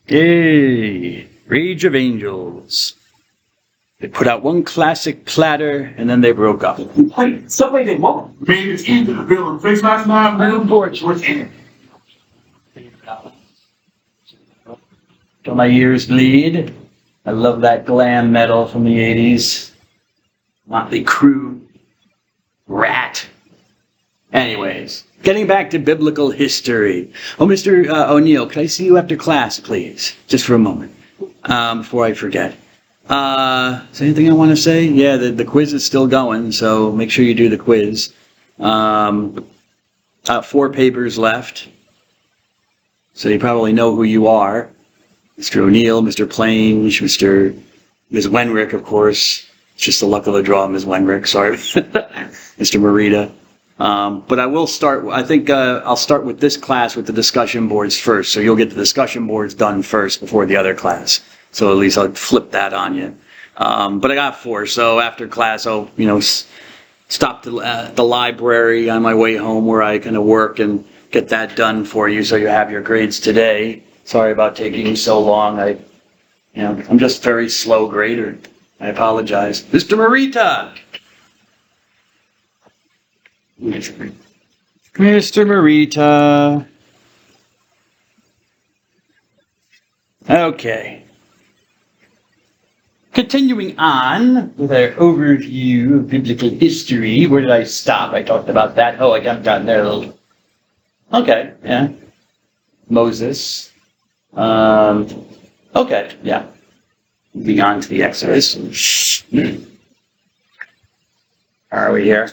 Yay! Rage of Angels. They put out one classic platter, and then they broke up. Somebody did what? Made it into the building. Face last night, little porch was in. Till my ears bleed. I love that glam metal from the 80s. Motley Crue. Rat. Anyways, getting back to biblical history. Oh, Mr. O'Neill, can I see you after class, please? Just for a moment, before I forget. Is there anything I want to say? Yeah, the quiz is still going, so make sure you do the quiz. 4 papers left, so you probably know who you are. Mr. O'Neill, Mr. Plange, Ms. Wenrick, of course. It's just the luck of the draw, Ms. Wenrick, sorry. Mr. Marita. But I will start, I think I'll start with this class with the discussion boards first. So you'll get the discussion boards done first before the other class. So at least I'll flip that on you. But I got 4, so after class I'll, stop at the library on my way home where I kind of work and get that done for you so you have your grades today. Sorry about taking so long. I'm just a very slow grader. I apologize. Mr. Marita! Mr. Marita. Okay. Continuing on with our overview of biblical history. Where did I stop? I talked about that. Oh, I haven't gotten there a little. Okay, yeah. Moses. Okay, yeah. Moving on to the Exodus. Are we here?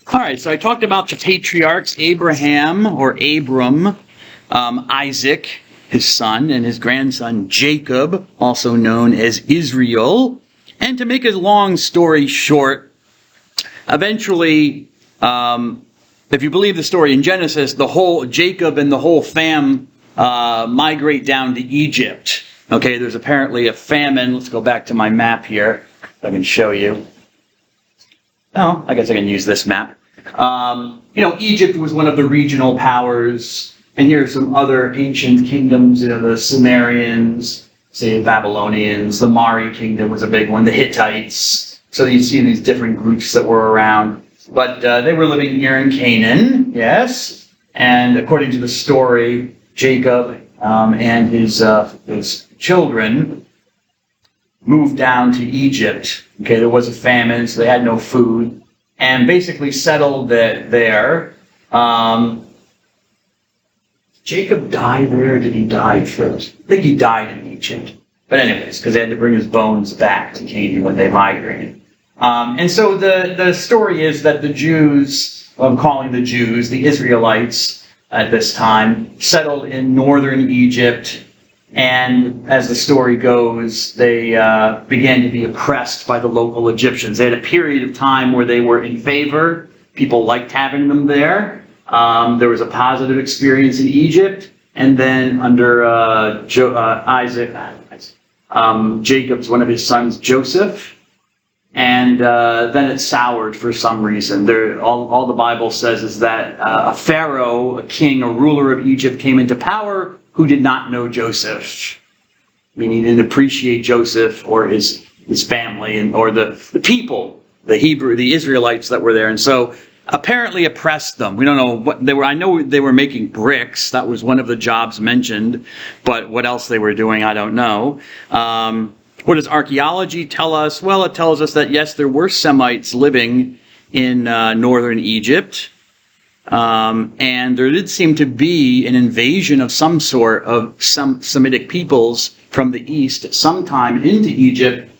All right, so I talked about the patriarchs, Abraham or Abram, Isaac, his son, and his grandson Jacob, also known as Israel. And to make a long story short, eventually, if you believe the story in Genesis, the whole Jacob and the whole fam migrate down to Egypt. Okay, there's apparently a famine. Let's go back to my map here. I can show you. Oh, I guess I can use this map. Egypt was one of the regional powers, and here's some other ancient kingdoms. The Sumerians, say the Babylonians, the Mari kingdom was a big one, the Hittites. So you see these different groups that were around. But they were living here in Canaan, yes. And according to the story, Jacob and his children moved down to Egypt. Okay, there was a famine, so they had no food, and basically settled there. Jacob died there, or did he die first? I think he died in Egypt. But anyways, because they had to bring his bones back to Canaan when they migrated. And so the story is that the Jews, I'm calling the Jews, the Israelites at this time, settled in northern Egypt. And as the story goes, they began to be oppressed by the local Egyptians. They had a period of time where they were in favor. People liked having them there. There was a positive experience in Egypt. And then under Jacob's one of his sons, Joseph. And then it soured for some reason. All the Bible says is that a pharaoh, a king, a ruler of Egypt came into power who did not know Joseph. Meaning he didn't appreciate Joseph or his family or the people, the Israelites that were there. And so apparently oppressed them. We don't know what they were. I know they were making bricks. That was one of the jobs mentioned. But what else they were doing, I don't know. What does archaeology tell us? Well, it tells us that, yes, there were Semites living in northern Egypt. And there did seem to be an invasion of some sort of some Semitic peoples from the east sometime into Egypt,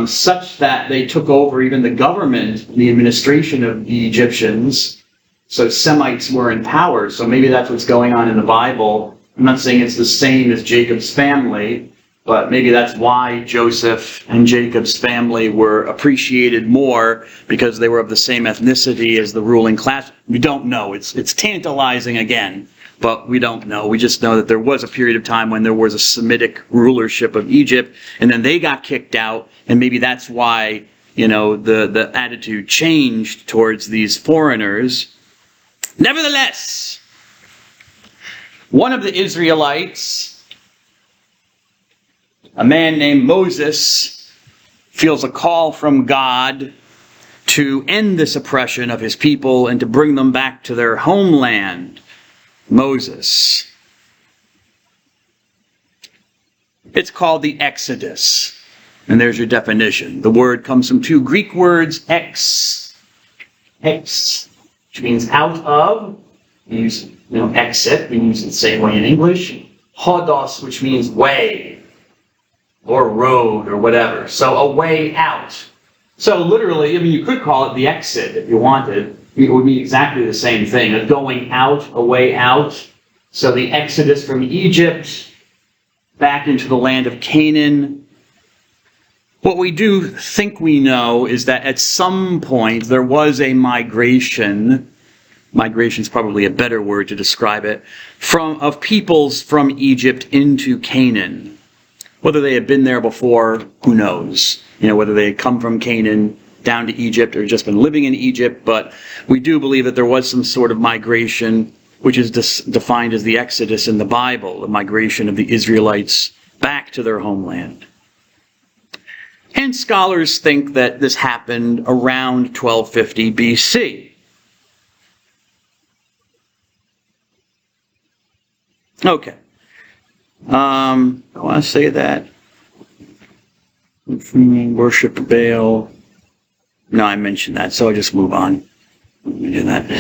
such that they took over even the government, the administration of the Egyptians. So Semites were in power. So maybe that's what's going on in the Bible. I'm not saying it's the same as Jacob's family, but maybe that's why Joseph and Jacob's family were appreciated more, because they were of the same ethnicity as the ruling class. We don't know. It's tantalizing again, but we don't know. We just know that there was a period of time when there was a Semitic rulership of Egypt, and then they got kicked out, and maybe that's why the attitude changed towards these foreigners. Nevertheless, one of the Israelites, a man named Moses, feels a call from God to end this oppression of his people and to bring them back to their homeland. Moses. It's called the Exodus. And there's your definition. The word comes from two Greek words, ex, which means out of. We use, exit. We use it the same way in English. Hodos, which means way, or road, or whatever. So a way out. So literally, you could call it the exit if you wanted. It would mean exactly the same thing. A going out, a way out. So the Exodus from Egypt back into the land of Canaan. What we do think we know is that at some point there was a migration. Migration is probably a better word to describe it. Of peoples from Egypt into Canaan. Whether they had been there before, who knows? Whether they had come from Canaan down to Egypt or just been living in Egypt. But we do believe that there was some sort of migration, which is defined as the Exodus in the Bible, the migration of the Israelites back to their homeland. And scholars think that this happened around 1250 BC. Okay. I want to say that. Worship Baal. No, I mentioned that, so I'll just move on. Do that.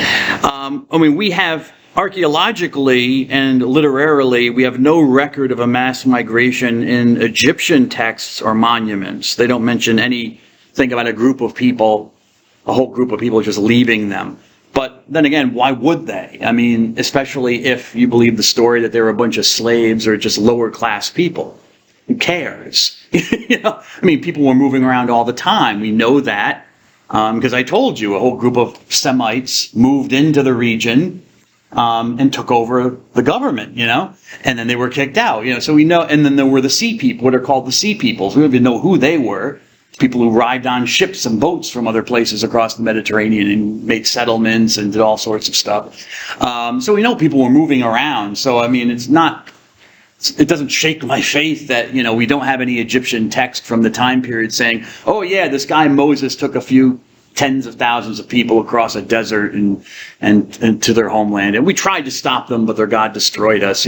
We have archaeologically and literarily, we have no record of a mass migration in Egyptian texts or monuments. They don't mention anything about a whole group of people just leaving them. But then again, why would they? Especially if you believe the story that they were a bunch of slaves or just lower class people. Who cares? People were moving around all the time. We know that because I told you a whole group of Semites moved into the region and took over the government, and then they were kicked out, so we know. And then there were the sea people, what are called the sea peoples. We don't even know who they were. People who arrived on ships and boats from other places across the Mediterranean and made settlements and did all sorts of stuff. So we know people were moving around. So, it doesn't shake my faith that, we don't have any Egyptian text from the time period saying, oh yeah, this guy Moses took a few tens of thousands of people across a desert and to their homeland. And we tried to stop them, but their God destroyed us,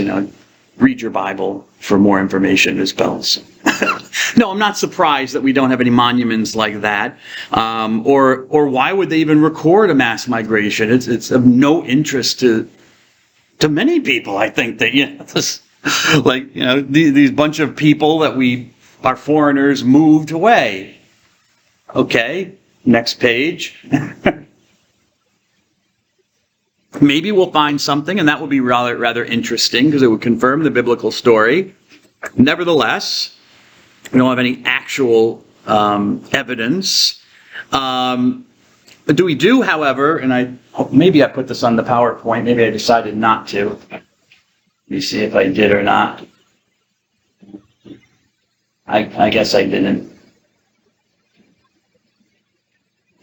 Read your Bible for more information, Ms. Bells. No, I'm not surprised that we don't have any monuments like that. Or why would they even record a mass migration? It's of no interest to many people, I think, that, these bunch of people that our foreigners moved away. Okay, next page. Maybe we'll find something, and that would be rather interesting because it would confirm the biblical story. Nevertheless, we don't have any actual evidence. We do, however, and maybe I put this on the PowerPoint. Maybe I decided not to. Let me see if I did or not. I guess I didn't.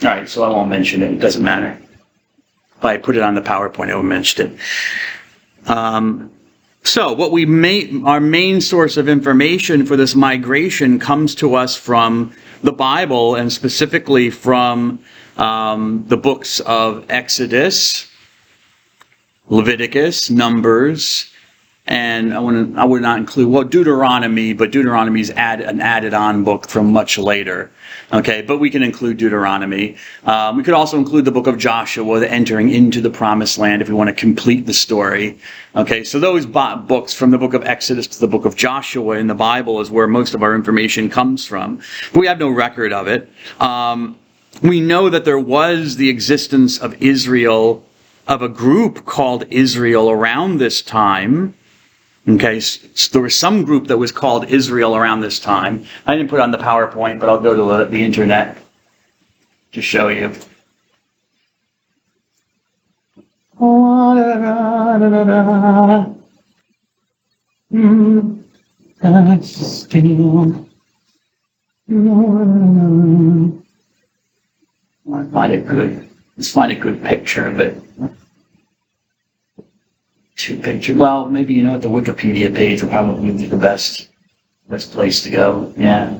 All right, so I won't mention it. It doesn't matter. If I put it on the PowerPoint, I would mention it. So our main source of information for this migration comes to us from the Bible, and specifically from the books of Exodus, Leviticus, Numbers, and I would not include Deuteronomy, but Deuteronomy is an added-on book from much later. Okay, but we can include Deuteronomy. We could also include the book of Joshua, the entering into the promised land, if we want to complete the story. Okay, so those books from the book of Exodus to the book of Joshua in the Bible is where most of our information comes from. But we have no record of it. We know that there was the existence of Israel, of a group called Israel around this time. Okay, so there was some group that was called Israel around this time. I didn't put it on the PowerPoint, but I'll go to the internet to show you. Let's find a good picture of it. Two pictures. Well, maybe the Wikipedia page would probably be the best place to go. Yeah.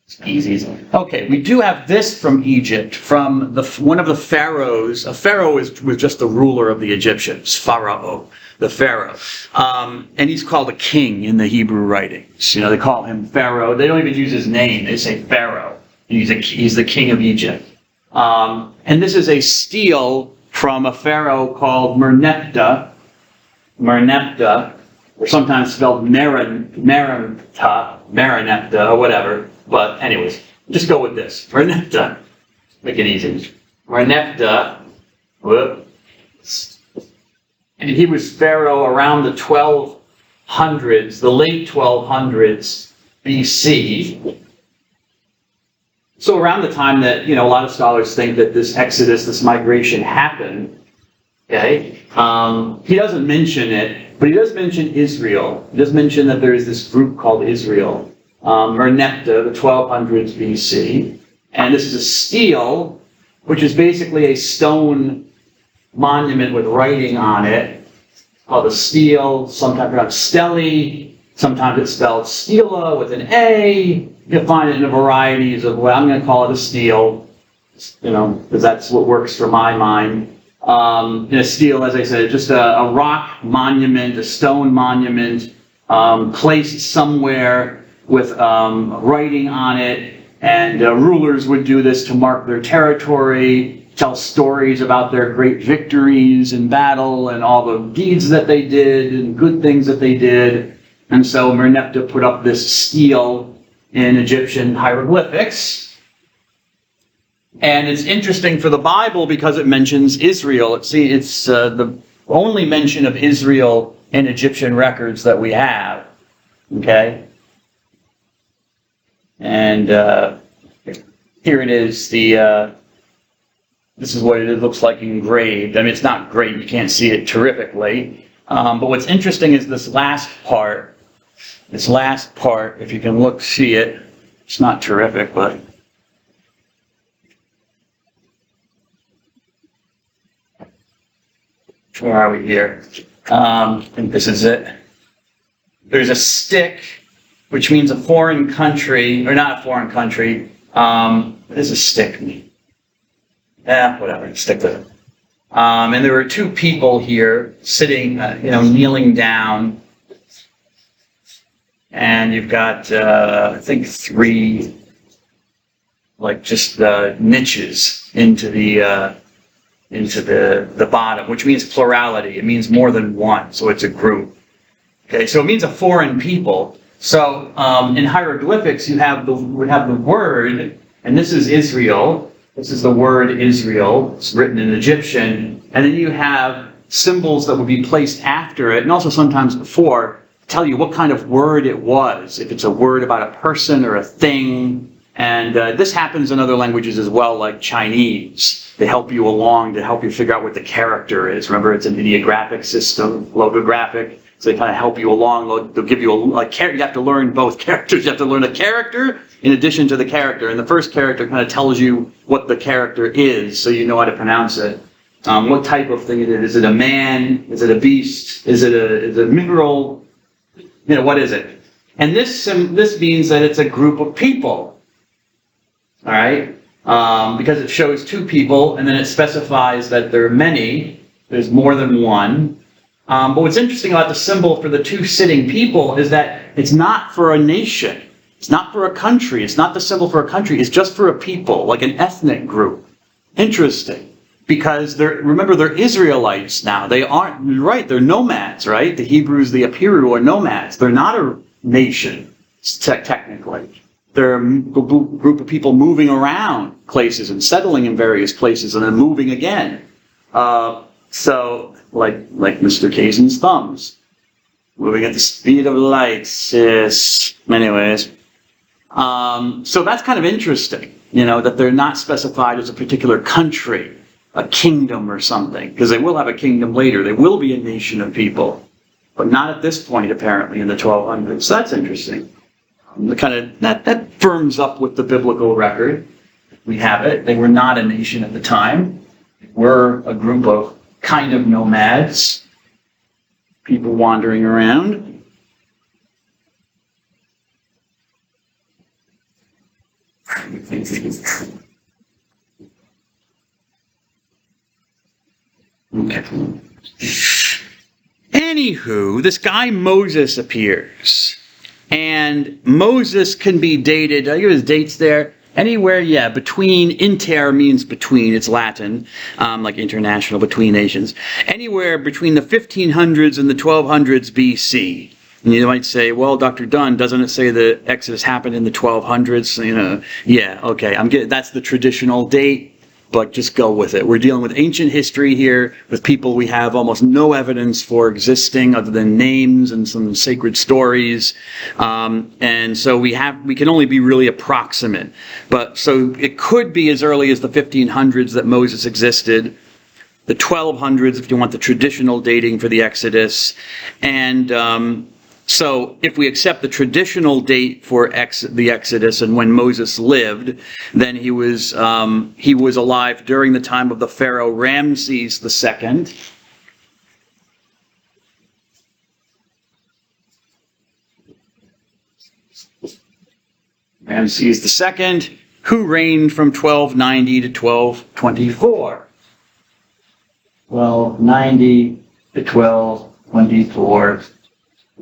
It's easy. Okay, we do have this from Egypt, from one of the pharaohs. A pharaoh was just the ruler of the Egyptians. Pharaoh, the pharaoh, and he's called a king in the Hebrew writings. They call him Pharaoh. They don't even use his name. They say Pharaoh. He's the king of Egypt. And this is a stele from a pharaoh called Merneptah, or sometimes spelled Mereneptah, or whatever. But anyways, just go with this. Merneptah. Make it easy. Merneptah. And he was pharaoh around the 1200s, the late 1200s BC. So around the time that, a lot of scholars think that this exodus, this migration happened, okay? He doesn't mention it, but he does mention Israel. He does mention that there is this group called Israel. Merneptah, the 1200s BC. And this is a stele, which is basically a stone monument with writing on it, called a stele, sometimes pronounced stele, sometimes it's spelled stela with an A. You'll find it in a varieties of, I'm going to call it a stele, because that's what works for my mind. A stele, as I said, just a rock monument, a stone monument, placed somewhere with writing on it, and rulers would do this to mark their territory, tell stories about their great victories in battle and all the deeds that they did and good things that they did. And so Merneptah put up this stele in Egyptian hieroglyphics. And it's interesting for the Bible because it mentions Israel. It's the only mention of Israel in Egyptian records that we have. Okay? And here it is, this is what it looks like engraved. I mean, it's not great, you can't see it terrifically. But what's interesting is this last part, if you can see it, it's not terrific, but where are we here? I think this is it. There's a stick, which means a foreign country, or not a foreign country. What does a stick mean? Whatever, stick with it. And there were two people here sitting, kneeling down. And you've got, I think, three, niches into the bottom, which means plurality. It means more than one, so it's a group. Okay, so it means a foreign people. So in hieroglyphics, you would have the word, and this is Israel. This is the word Israel. It's written in Egyptian. And then you have symbols that would be placed after it, and also sometimes before, to tell you what kind of word it was, if it's a word about a person or a thing. And this happens in other languages as well, like Chinese. They help you along to help you figure out what the character is. Remember, it's an ideographic system, logographic. So they kind of help you along. They'll give you you have to learn both characters. You have to learn a character in addition to the character. And the first character kind of tells you what the character is, so you know how to pronounce it. What type of thing it is. Is it a man? Is it a beast? Is it a mineral? What is it? And this means that it's a group of people. All right? Because it shows two people, and then it specifies that there are many. There's more than one. But what's interesting about the symbol for the two sitting people is that it's not for a nation. It's not for a country. It's not the symbol for a country. It's just for a people, like an ethnic group. Interesting. Because remember, they're Israelites now. They aren't, right, they're nomads, right? The Hebrews, the Apiru, are nomads. They're not a nation, technically. They're a group of people moving around places and settling in various places and then moving again. So, like Mr. Kazan's thumbs, moving at the speed of light. Yes. Anyways, so that's kind of interesting, that they're not specified as a particular country, a kingdom or something, because they will have a kingdom later. They will be a nation of people, but not at this point, apparently, in the 1200s. So that's interesting. That firms up with the biblical record. We have it. They were not a nation at the time. They were a group of kind of nomads, people wandering around. Okay. Anywho, this guy Moses appears. And Moses can be dated, I give his dates there, anywhere, between, inter means between, it's Latin, like international, between nations. Anywhere between the 1500s and the 1200s BC. And you might say, well, Dr. Dunn, doesn't it say the Exodus happened in the 1200s? Yeah, okay, that's the traditional date. But just go with it. We're dealing with ancient history here, with people we have almost no evidence for existing other than names and some sacred stories. And so we can only be really approximate. But so it could be as early as the 1500s that Moses existed, the 1200s if you want the traditional dating for the Exodus. And so if we accept the traditional date for the Exodus and when Moses lived, then he was alive during the time of the Pharaoh Ramses II. Ramses II, who reigned from 1290 to 1224. 1290 to 1224.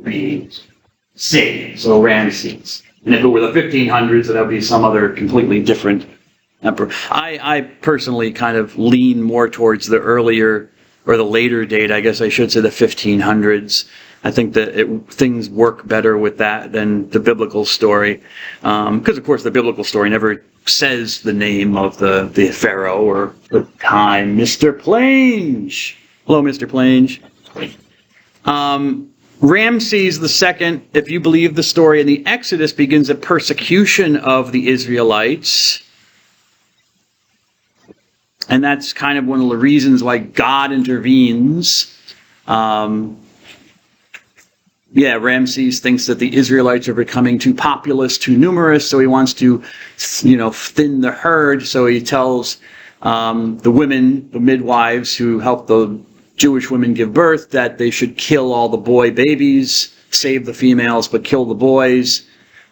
BC, so Ramses. And if it were the 1500s, then that would be some other completely different emperor. I personally kind of lean more towards the earlier or the later date. I guess I should say the 1500s. I think that things work better with that than the biblical story, because of course the biblical story never says the name of the pharaoh or the time. Mr. Plange. Hello, Mr. Plange. Ramses II, if you believe the story in the Exodus, begins a persecution of the Israelites. And that's kind of one of the reasons why God intervenes. Ramses thinks that the Israelites are becoming too populous, too numerous, so he wants to, thin the herd. So he tells the women, the midwives who help the Jewish women give birth, that they should kill all the boy babies, save the females, but kill the boys.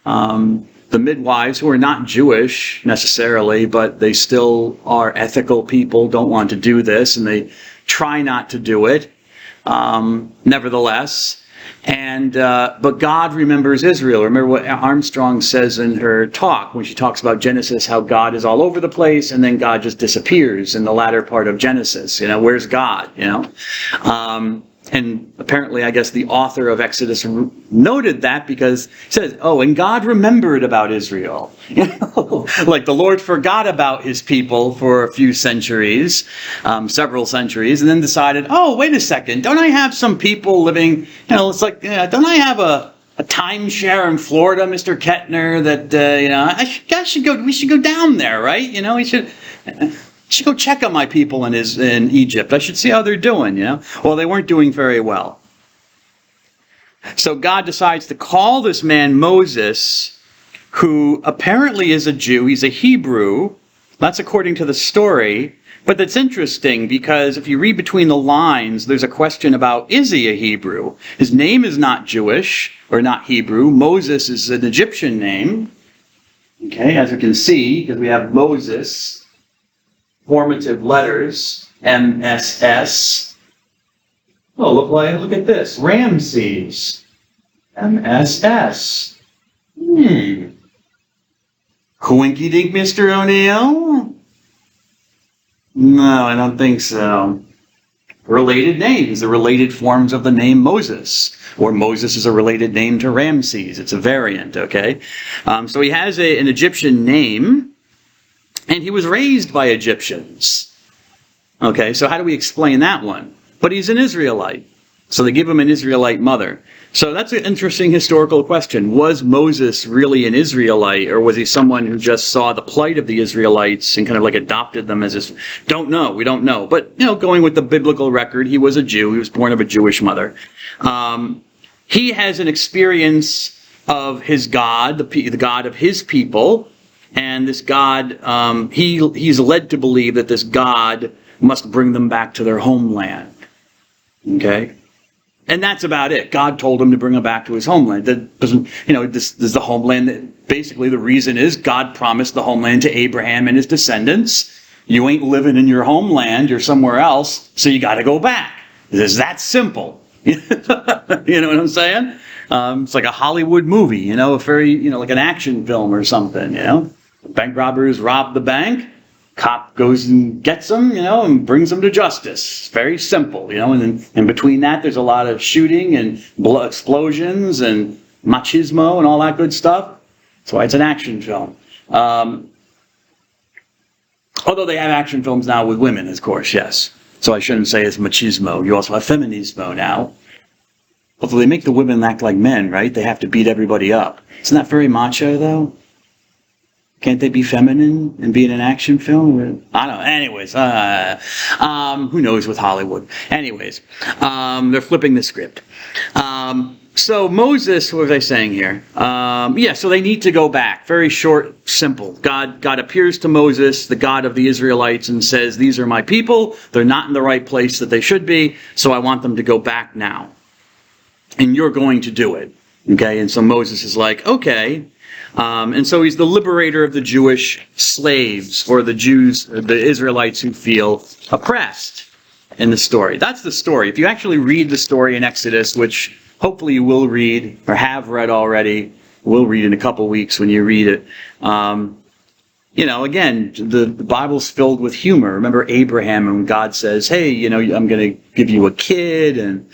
The midwives, who are not Jewish necessarily, but they still are ethical people, don't want to do this, and they try not to do it, nevertheless. But God remembers Israel. Remember what Armstrong says in her talk when she talks about Genesis, how God is all over the place, and then God just disappears in the latter part of Genesis. Where's God? And apparently, I guess the author of Exodus noted that because he says, and God remembered about Israel. Like the Lord forgot about his people for a few centuries, several centuries, and then decided, wait a second, don't I have some people living, it's like, don't I have a timeshare in Florida, Mr. Kettner, that, we should go down there, right? We should go check on my people in Egypt. I should see how they're doing, Well, they weren't doing very well. So God decides to call this man Moses, who apparently is a Jew. He's a Hebrew. That's according to the story. But that's interesting because if you read between the lines, there's a question about, is he a Hebrew? His name is not Jewish or not Hebrew. Moses is an Egyptian name. Okay, as you can see, because we have Moses. Formative letters, MSS. Look at this. Ramses. MSS. Coinky-dink, Mr. O'Neill? No, I don't think so. Related names, the related forms of the name Moses. Or Moses is a related name to Ramses. It's a variant, okay? So he has an Egyptian name. And he was raised by Egyptians. Okay, so how do we explain that one? But he's an Israelite. So they give him an Israelite mother. So that's an interesting historical question. Was Moses really an Israelite, or was he someone who just saw the plight of the Israelites and kind of like adopted them as his... Don't know, we don't know. But, going with the biblical record, he was a Jew. He was born of a Jewish mother. He has an experience of his God, the God of his people. And this God, he's led to believe that this God must bring them back to their homeland. Okay? And that's about it. God told him to bring them back to his homeland. That doesn't, this is the homeland that basically the reason is God promised the homeland to Abraham and his descendants. You ain't living in your homeland, you're somewhere else, so you got to go back. It's that simple. You know what I'm saying? It's like a Hollywood movie, a very, like an action film or something, Bank robbers rob the bank, cop goes and gets them, and brings them to justice. Very simple, and then in between that there's a lot of shooting and explosions and machismo and all that good stuff. That's why it's an action film. Although they have action films now with women, of course, yes. So I shouldn't say it's machismo. You also have feminismo now. Although they make the women act like men, right? They have to beat everybody up. Isn't that very macho, though? Can't they be feminine and be in an action film? I don't know. Anyways, who knows with Hollywood? Anyways, they're flipping the script. So Moses, what was I saying here? So they need to go back. Very short, simple. God appears to Moses, the God of the Israelites, and says, these are my people. They're not in the right place that they should be, so I want them to go back now. And you're going to do it. Okay, and so Moses is like, okay. And so he's the liberator of the Jewish slaves, or the Jews, the Israelites who feel oppressed in the story. That's the story. If you actually read the story in Exodus, which hopefully you will read, or have read already, will read in a couple weeks when you read it. Again, the Bible's filled with humor. Remember Abraham, and God says, hey, I'm going to give you a kid and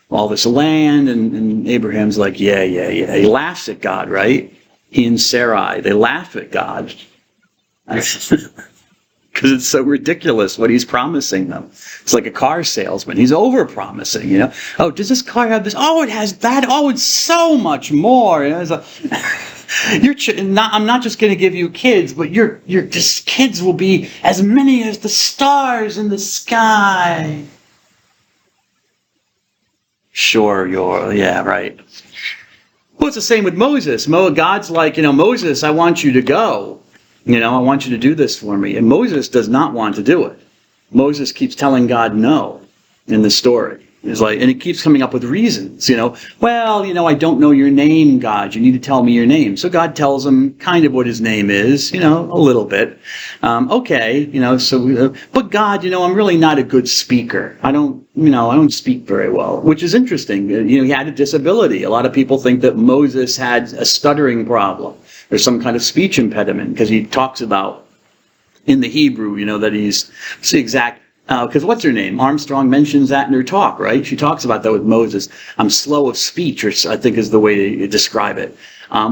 all this land. And Abraham's like, yeah. He laughs at God, right? He and Sarai, they laugh at God. Because it's so ridiculous what he's promising them. It's like a car salesman. He's over-promising, Oh, does this car have this? Oh, it has that. Oh, it's so much more. I'm not just going to give you kids, but your kids will be as many as the stars in the sky. Sure, yeah, right. Well, it's the same with Moses. God's like, Moses, I want you to go. I want you to do this for me. And Moses does not want to do it. Moses keeps telling God no in the story. It's like, and he keeps coming up with reasons, Well, I don't know your name, God. You need to tell me your name. So God tells him kind of what his name is, a little bit. Okay, but God, I'm really not a good speaker. I don't speak very well, which is interesting. He had a disability. A lot of people think that Moses had a stuttering problem or some kind of speech impediment because he talks about in the Hebrew, that it's the exact. Because what's her name? Armstrong mentions that in her talk, right? She talks about that with Moses. I'm slow of speech, or I think is the way to describe it.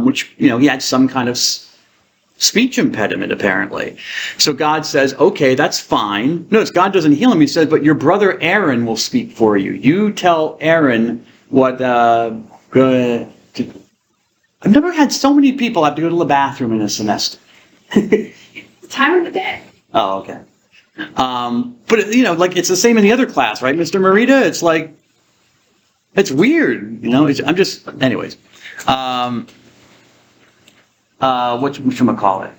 Which, he had some kind of speech impediment, apparently. So God says, okay, that's fine. Notice, God doesn't heal him. He says, but your brother Aaron will speak for you. You tell Aaron what... I've never had so many people have to go to the bathroom in a semester. The time of the day. Oh, okay. But it's the same in the other class, right, Mr. Morita? It's like, it's weird, I'm just, anyways. Whatchamacallit?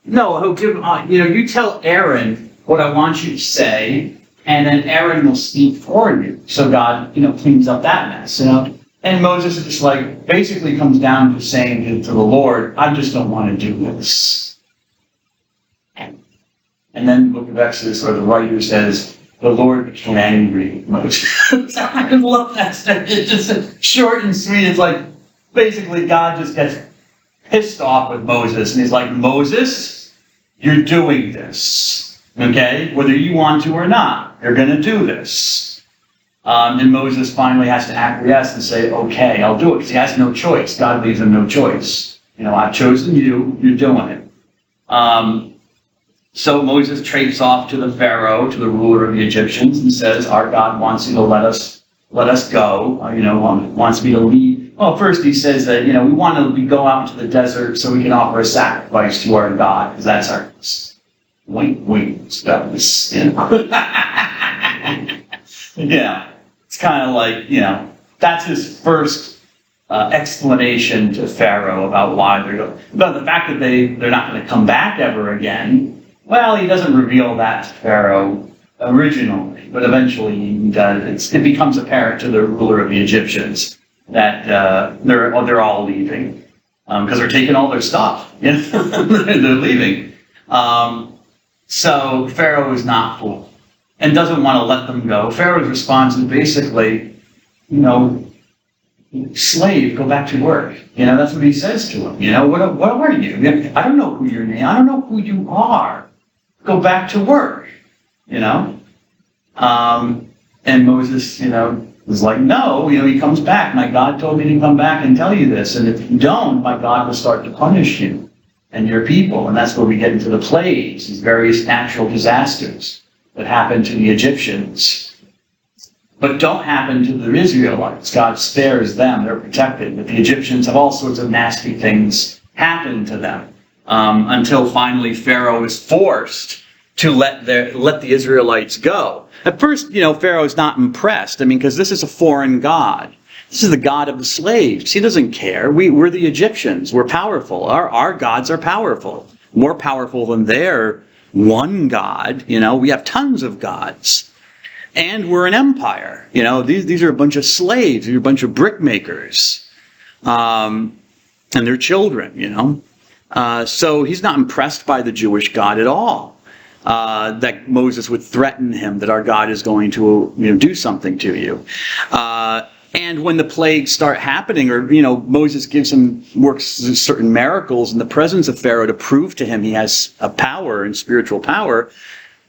No, he'll give, you tell Aaron what I want you to say, and then Aaron will speak for you. So God, cleans up that mess, And Moses is just like, basically comes down to saying to the Lord, I just don't want to do this. And then the book of Exodus, or the writer says, the Lord became angry with Moses. I love that stuff. It's just short and sweet. It's like, basically, God just gets pissed off with Moses. And he's like, Moses, you're doing this. Okay? Whether you want to or not, you're going to do this. And Moses finally has to acquiesce and say, okay, I'll do it. Because he has no choice. God leaves him no choice. I've chosen you. You're doing it. So Moses traipses off to the Pharaoh, to the ruler of the Egyptians, and says, our God wants you to let us go, wants me to lead. Well, first he says that, we want to go out into the desert so we can offer a sacrifice to our God, because that's our wink spouse, Yeah. It's kind of like, that's his first explanation to Pharaoh about why they're going. But the fact that they're not going to come back ever again, well, he doesn't reveal that to Pharaoh originally, but eventually he does. It becomes apparent to the ruler of the Egyptians that they're all leaving because they're taking all their stuff. You know? They're leaving. So Pharaoh is not fooled and doesn't want to let them go. Pharaoh's response is basically, slave, go back to work. That's what he says to him. What are you? I don't know who your name. I don't know who you are. Go back to work. And Moses, was like, no. He comes back. My God told me to come back and tell you this. And if you don't, my God will start to punish you and your people. And that's where we get into the plagues, these various natural disasters that happen to the Egyptians, but don't happen to the Israelites. God spares them. They're protected. But the Egyptians have all sorts of nasty things happen to them until finally Pharaoh is forced to let the Israelites go. At first, Pharaoh's not impressed. Because this is a foreign god. This is the god of the slaves. He doesn't care. We're the Egyptians. We're powerful. Our gods are powerful. More powerful than their one god. We have tons of gods. And we're an empire. These are a bunch of slaves. These are a bunch of brick makers. And their children, So he's not impressed by the Jewish God at all. That Moses would threaten him that our God is going to do something to you. And when the plagues start happening, or Moses works certain miracles in the presence of Pharaoh to prove to him he has a power and spiritual power.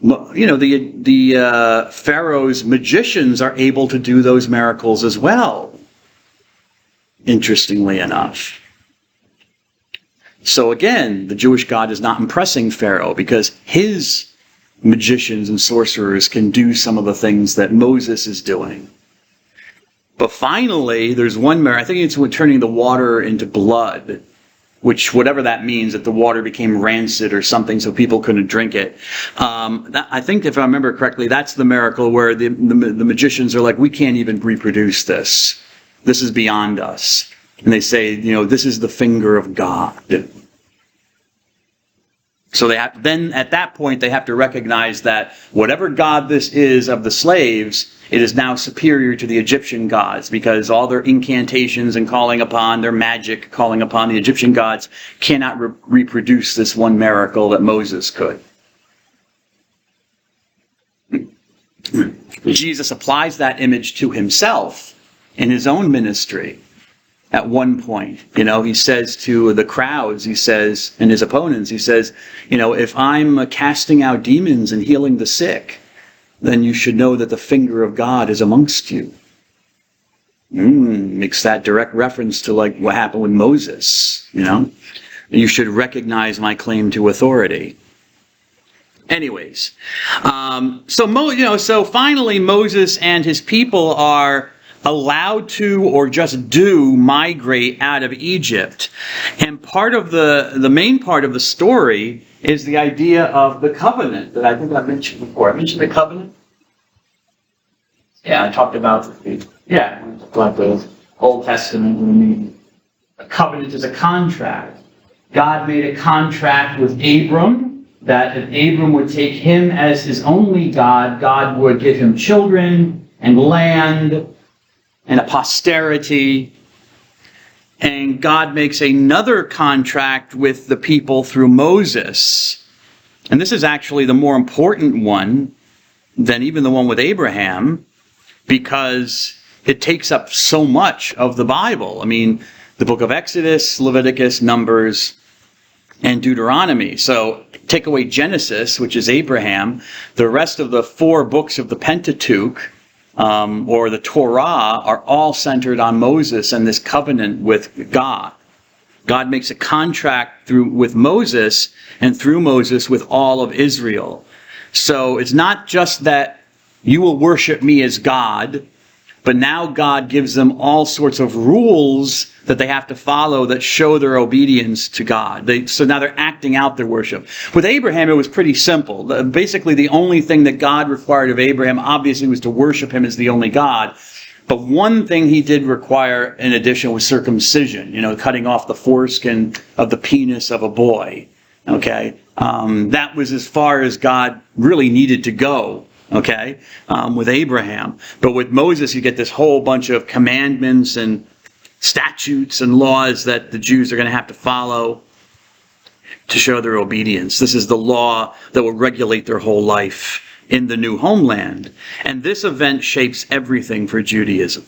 The Pharaoh's magicians are able to do those miracles as well. Interestingly enough. So again, the Jewish God is not impressing Pharaoh because his magicians and sorcerers can do some of the things that Moses is doing. But finally, there's one miracle. I think it's when turning the water into blood, which whatever that means, that the water became rancid or something so people couldn't drink it. I think if I remember correctly, that's the miracle where the magicians are like, we can't even reproduce this. This is beyond us. And they say, this is the finger of God. So then at that point, they have to recognize that whatever god this is of the slaves, it is now superior to the Egyptian gods because all their incantations and calling upon their magic, calling upon the Egyptian gods, cannot reproduce this one miracle that Moses could. Jesus applies that image to himself in his own ministry. At one point, he says to the crowds, and his opponents, he says, if I'm casting out demons and healing the sick, then you should know that the finger of God is amongst you. Makes that direct reference to what happened with Moses, You should recognize my claim to authority. Anyways, so finally Moses and his people are allowed to or just do migrate out of Egypt. And part of the main part of the story is the idea of the covenant that I think I mentioned before. I mentioned the covenant? Yeah, I talked about the Old Testament. A covenant is a contract. God made a contract with Abram that if Abram would take him as his only God, God would give him children and land and a posterity. And God makes another contract with the people through Moses. And this is actually the more important one than even the one with Abraham, because it takes up so much of the Bible. The book of Exodus, Leviticus, Numbers, and Deuteronomy. So take away Genesis, which is Abraham, the rest of the 4 books of the Pentateuch, or the Torah, are all centered on Moses and this covenant with God. God makes a contract with Moses and through Moses with all of Israel. So it's not just that you will worship me as God, but now God gives them all sorts of rules that they have to follow that show their obedience to God. So now they're acting out their worship. With Abraham, it was pretty simple. Basically, the only thing that God required of Abraham, obviously, was to worship him as the only God. But one thing he did require in addition was circumcision, cutting off the foreskin of the penis of a boy. Okay? That was as far as God really needed to go, okay, with Abraham. But with Moses, you get this whole bunch of commandments and statutes and laws that the Jews are going to have to follow to show their obedience. This is the law that will regulate their whole life in the new homeland. And this event shapes everything for Judaism.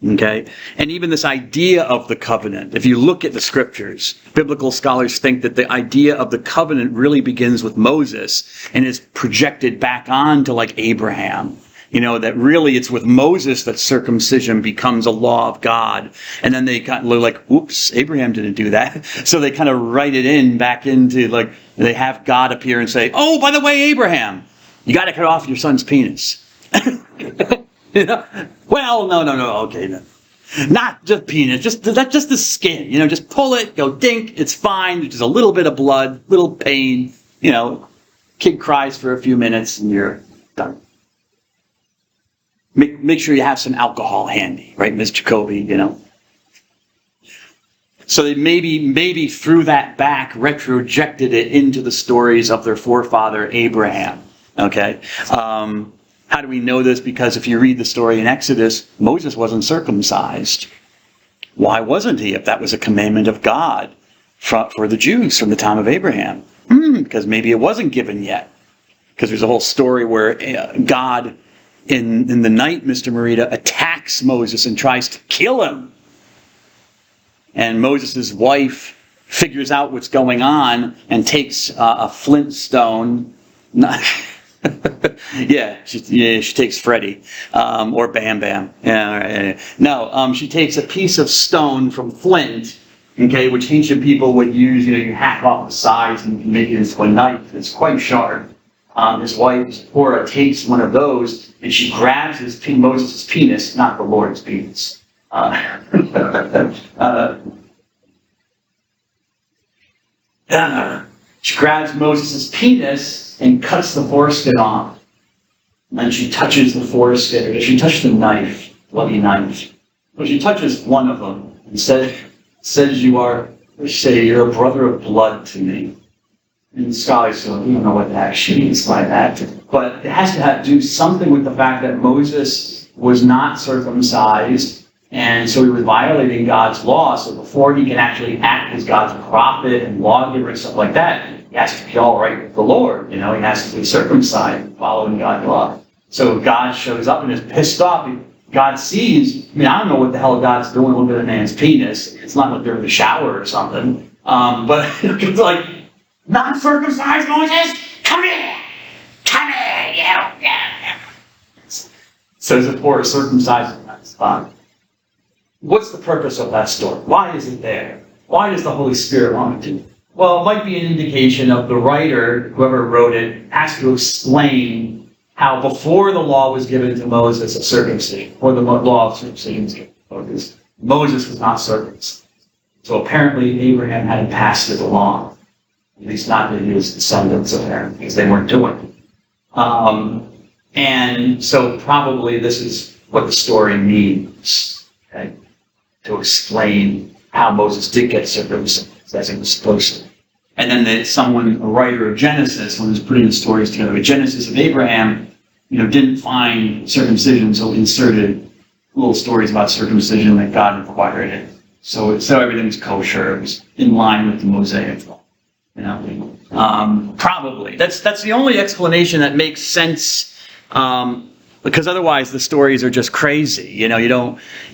Okay? And even this idea of the covenant, if you look at the scriptures, biblical scholars think that the idea of the covenant really begins with Moses and is projected back on to like Abraham. That really it's with Moses that circumcision becomes a law of God. And then they kind of like, oops, Abraham didn't do that. So they kind of write it back into like, they have God appear and say, oh, by the way, Abraham, you got to cut off your son's penis. Well, no, okay, no. Not just penis, just the skin. Just pull it, go dink, it's fine. There's just a little bit of blood, little pain. Kid cries for a few minutes and you're done. Make sure you have some alcohol handy, right, Ms. Jacoby, So they maybe threw that back, retrojected it into the stories of their forefather Abraham. Okay? How do we know this? Because if you read the story in Exodus, Moses wasn't circumcised. Why wasn't he if that was a commandment of God for the Jews from the time of Abraham? Because maybe it wasn't given yet. Because there's a whole story where God, in the night, Mr. Morita, attacks Moses and tries to kill him. And Moses' wife figures out what's going on and takes a flint stone. She takes Freddie or Bam Bam. She takes a piece of stone from flint, okay, which ancient people would use. You hack off the sides and make it into a knife. It's quite sharp. His wife Zipporah takes one of those and she grabs Moses' penis, not the Lord's penis. She grabs Moses' penis and cuts the foreskin off. And then she touches the foreskin, or she touches the knife, bloody knife. Well, she touches one of them and says you're a brother of blood to me. And scholars don't know what that actually means by that. But it has to do something with the fact that Moses was not circumcised, and so he was violating God's law. So before he can actually act as God's prophet and lawgiver and stuff like that, he has to be all right with the Lord. He has to be circumcised, following God's law. So God shows up and is pissed off. God sees, I don't know what the hell God's doing with a man's penis. It's not like they're in the shower or something. But it's like, not circumcised Moses, come here, yeah. So Zipporah circumcises him on the spot. What's the purpose of that story? Why is it there? Why does the Holy Spirit want to do it? Well, it might be an indication of the writer, whoever wrote it, has to explain how before the law was given to Moses of circumcision, before the law of circumcision was given to Moses was not circumcised. So apparently Abraham hadn't passed it along. At least not that he was descendants of Aaron, because they weren't doing it. And so probably this is what the story means, okay? To explain how Moses did get circumcised as he was supposed to. And then a writer of Genesis, when he was putting the stories together, with Genesis of Abraham, didn't find circumcision, so inserted little stories about circumcision that God required it. So everything was kosher. It was in line with the Mosaic law. Probably. That's the only explanation that makes sense. Because otherwise the stories are just crazy.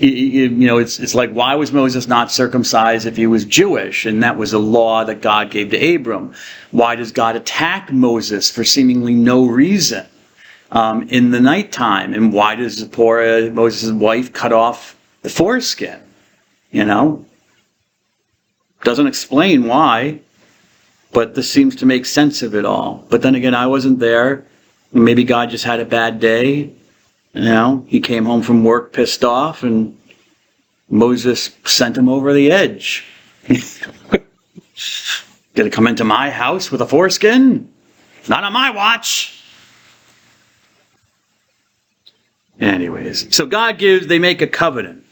It's like, why was Moses not circumcised if he was Jewish? And that was a law that God gave to Abram. Why does God attack Moses for seemingly no reason in the nighttime? And why does Zipporah, Moses' wife, cut off the foreskin? Doesn't explain why, but this seems to make sense of it all. But then again, I wasn't there. Maybe God just had a bad day. He came home from work pissed off, and Moses sent him over the edge. Gonna come into my house with a foreskin? Not on my watch. Anyways, so they make a covenant.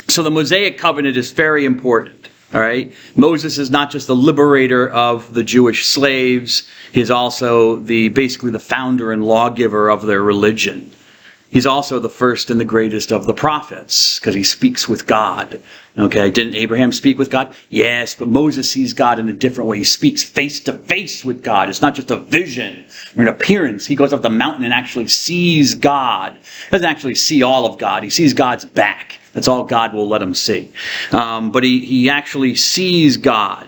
So the Mosaic covenant is very important. All right. Moses is not just the liberator of the Jewish slaves. He's also basically the founder and lawgiver of their religion. He's also the first and the greatest of the prophets because he speaks with God. Okay. Didn't Abraham speak with God? Yes, but Moses sees God in a different way. He speaks face to face with God. It's not just a vision or an appearance. He goes up the mountain and actually sees God. He doesn't actually see all of God. He sees God's back. That's all God will let him see. But he actually sees God.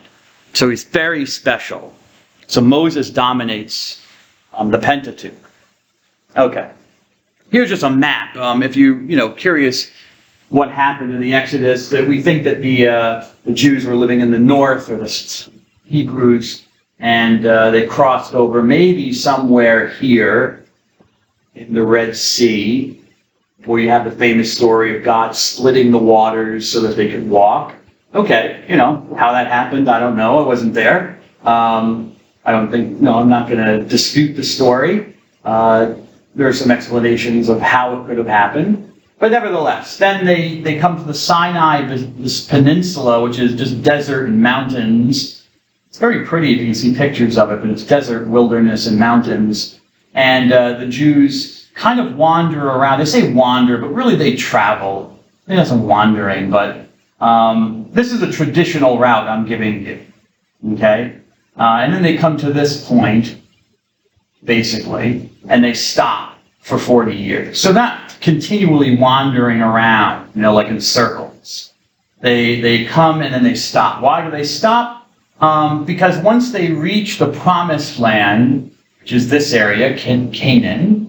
So he's very special. So Moses dominates the Pentateuch. Okay. Here's just a map. If you're curious what happened in the Exodus, that we think that the Jews were living in the north, or the Hebrews, and they crossed over maybe somewhere here in the Red Sea, where you have the famous story of God splitting the waters so that they could walk. Okay, how that happened, I don't know. I wasn't there. I'm not going to dispute the story. There are some explanations of how it could have happened. But nevertheless, then they come to the Sinai, this peninsula, which is just desert and mountains. It's very pretty if you can see pictures of it, but it's desert, wilderness, and mountains. And the Jews kind of wander around. They say wander, but really they travel. I think that's some wandering, but this is a traditional route I'm giving you. Okay? And then they come to this point, basically, and they stop for 40 years. So not continually wandering around, like in circles. They come and then they stop. Why do they stop? Because once they reach the promised land, which is this area, Canaan,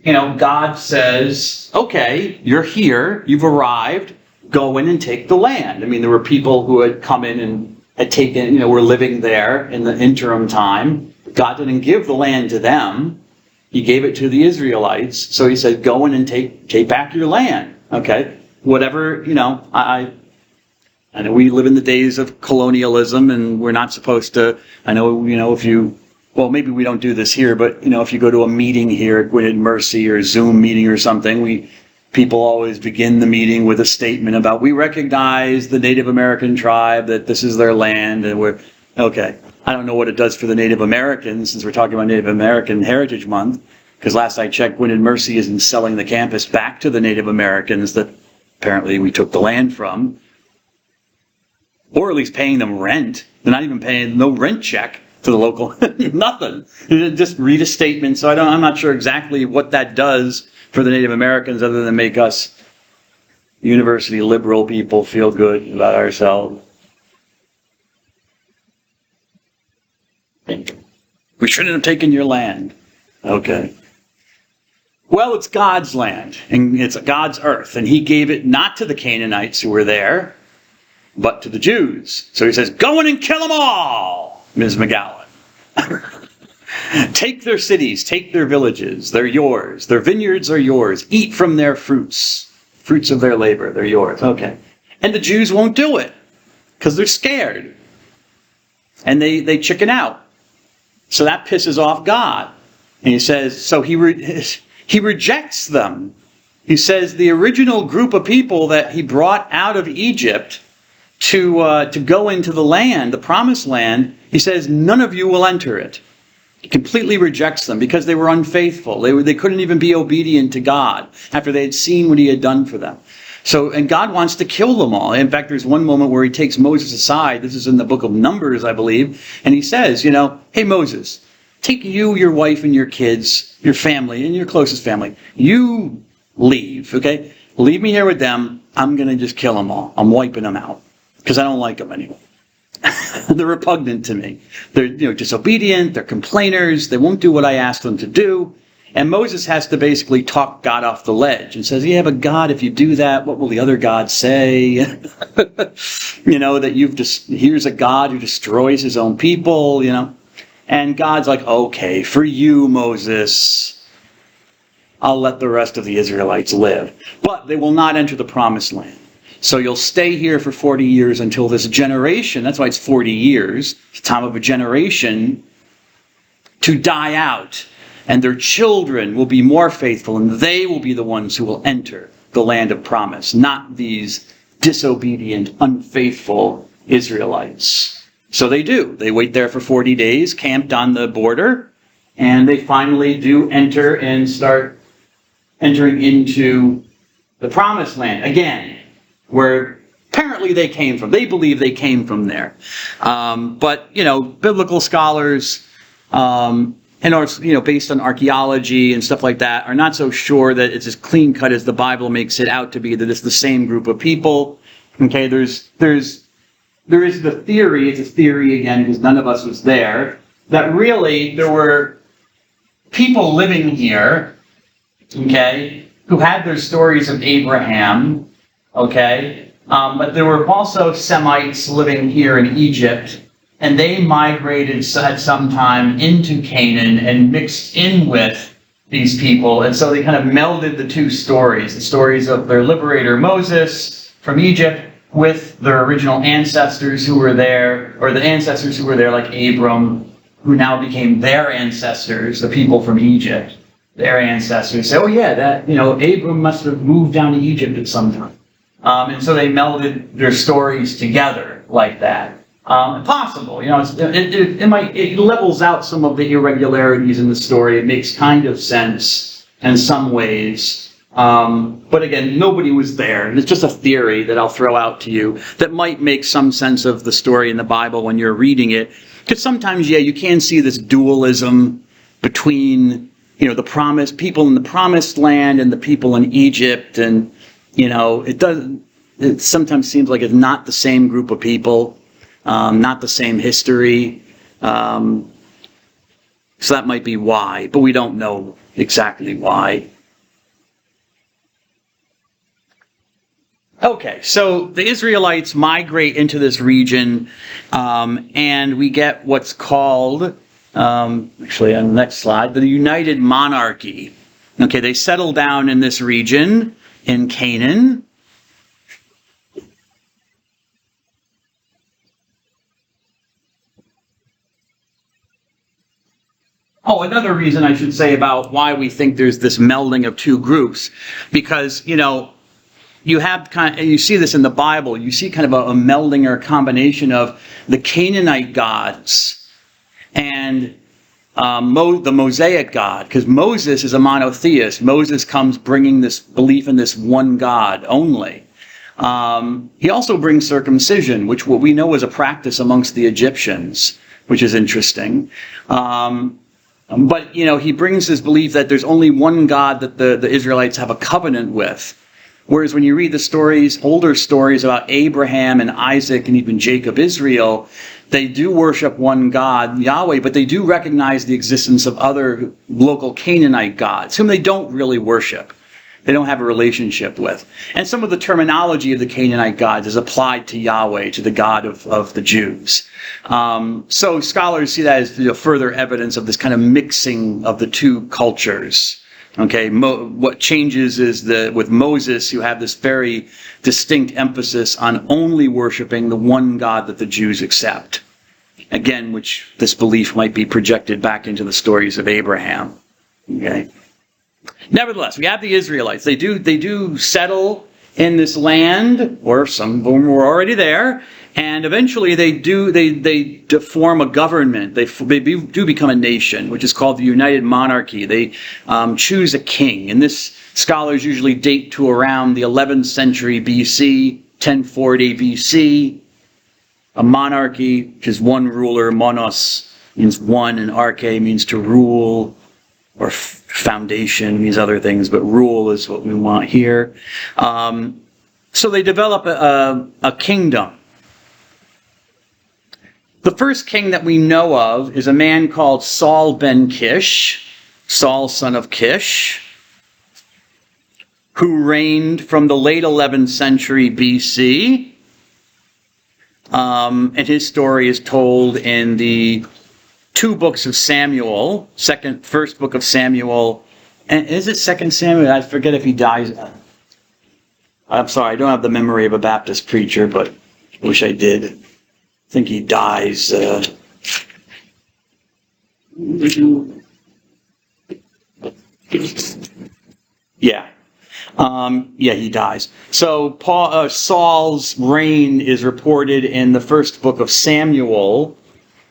God says, okay, you're here, you've arrived, go in and take the land. I mean, there were people who had come in and had taken, were living there in the interim time. God didn't give the land to them. He gave it to the Israelites. So he said, go in and take back your land. Okay? Whatever, I know we live in the days of colonialism and we're not supposed to, I know, maybe we don't do this here, but, if you go to a meeting here at Gwynedd Mercy or Zoom meeting or something, people always begin the meeting with a statement about, we recognize the Native American tribe, that this is their land, and we're, okay. I don't know what it does for the Native Americans, since we're talking about Native American Heritage Month, because last I checked, Gwynedd Mercy isn't selling the campus back to the Native Americans that apparently we took the land from, or at least paying them rent. They're not even paying, no rent check to the local, nothing. Just read a statement. So I'm not sure exactly what that does for the Native Americans other than make us university liberal people feel good about ourselves. We shouldn't have taken your land. Okay. Well, it's God's land, and it's God's earth, and he gave it not to the Canaanites who were there, but to the Jews. So he says, go in and kill them all, Ms. McGowan. Take their cities, take their villages, they're yours. Their vineyards are yours. Eat from their fruits of their labor, they're yours. Okay. And the Jews won't do it, because they're scared. And they chicken out. So that pisses off God. And he says, so he rejects them. He says the original group of people that he brought out of Egypt to go into the land, the promised land, he says, none of you will enter it. He completely rejects them because they were unfaithful. They couldn't even be obedient to God after they had seen what he had done for them. So, and God wants to kill them all. In fact, there's one moment where he takes Moses aside. This is in the book of Numbers, I believe. And he says, hey, Moses, take you, your wife, and your kids, your family, and your closest family. You leave, okay? Leave me here with them. I'm going to just kill them all. I'm wiping them out because I don't like them anymore. They're repugnant to me. They're disobedient. They're complainers. They won't do what I ask them to do. And Moses has to basically talk God off the ledge and says, yeah, but God, if you do that, what will the other gods say? That here's a God who destroys his own people, And God's like, okay, for you, Moses, I'll let the rest of the Israelites live. But they will not enter the promised land. So you'll stay here for 40 years until this generation, that's why it's 40 years, the time of a generation, to die out. and their children will be more faithful, and they will be the ones who will enter the land of promise, not these disobedient, unfaithful Israelites. So they do. They wait there for 40 days, camped on the border, and they finally do enter and start entering into the promised land again, where apparently they came from. They believe they came from there. But, biblical scholars, based on archaeology and stuff like that, are not so sure that it's as clean cut as the Bible makes it out to be, that it's the same group of people. Okay, there is the theory, it's a theory again because none of us was there, that really there were people living here, okay, who had their stories of Abraham, okay, but there were also Semites living here in Egypt, and they migrated at some time into Canaan and mixed in with these people, and so they kind of melded the two stories, the stories of their liberator Moses from Egypt with their original ancestors who were there, or the ancestors who were there like Abram, who now became their ancestors, the people from Egypt. Their ancestors say, oh yeah, Abram must have moved down to Egypt at some time. And so they melded their stories together like that. Possible, it levels out some of the irregularities in the story. It makes kind of sense in some ways. But again, nobody was there. And it's just a theory that I'll throw out to you that might make some sense of the story in the Bible when you're reading it. Because sometimes, you can see this dualism between, the promised people in the promised land and the people in Egypt. And, it sometimes seems like it's not the same group of people, not the same history. So that might be why, but we don't know exactly why. Okay, so the Israelites migrate into this region, and we get what's called, actually on the next slide, the United Monarchy. Okay, they settle down in this region in Canaan. Oh, another reason I should say about why we think there's this melding of two groups, because, you have you see this in the Bible, you see kind of a melding or a combination of the Canaanite gods and the Mosaic God, because Moses is a monotheist. Moses comes bringing this belief in this one God only. He also brings circumcision, which what we know is a practice amongst the Egyptians, which is interesting. But, he brings this belief that there's only one God that the Israelites have a covenant with. Whereas when you read the stories, older stories about Abraham and Isaac and even Jacob, Israel, they do worship one God, Yahweh, but they do recognize the existence of other local Canaanite gods, whom they don't really worship. They don't have a relationship with. And some of the terminology of the Canaanite gods is applied to Yahweh, to the God of the Jews. So scholars see that as further evidence of this kind of mixing of the two cultures. Okay, what changes is with Moses, you have this very distinct emphasis on only worshiping the one God that the Jews accept. Again, which this belief might be projected back into the stories of Abraham. Okay. Nevertheless, we have the Israelites. They do settle in this land, or some of them were already there, and eventually they form a government. They do become a nation, which is called the United Monarchy. They choose a king, and this scholars usually date to around the 11th century BC, 1040 BC. A monarchy, which is one ruler, monos means one, and arche means to rule, or foundation means other things, but rule is what we want here. So they develop a kingdom. The first king that we know of is a man called Saul ben Kish, Saul son of Kish, who reigned from the late 11th century BC. And his story is told in the two books of Samuel, first book of Samuel, and is it 2 Samuel? I forget if he dies. I'm sorry, I don't have the memory of a Baptist preacher, but I wish I did. I think he dies. Yeah. Yeah, he dies. So Saul's reign is reported in the first book of Samuel.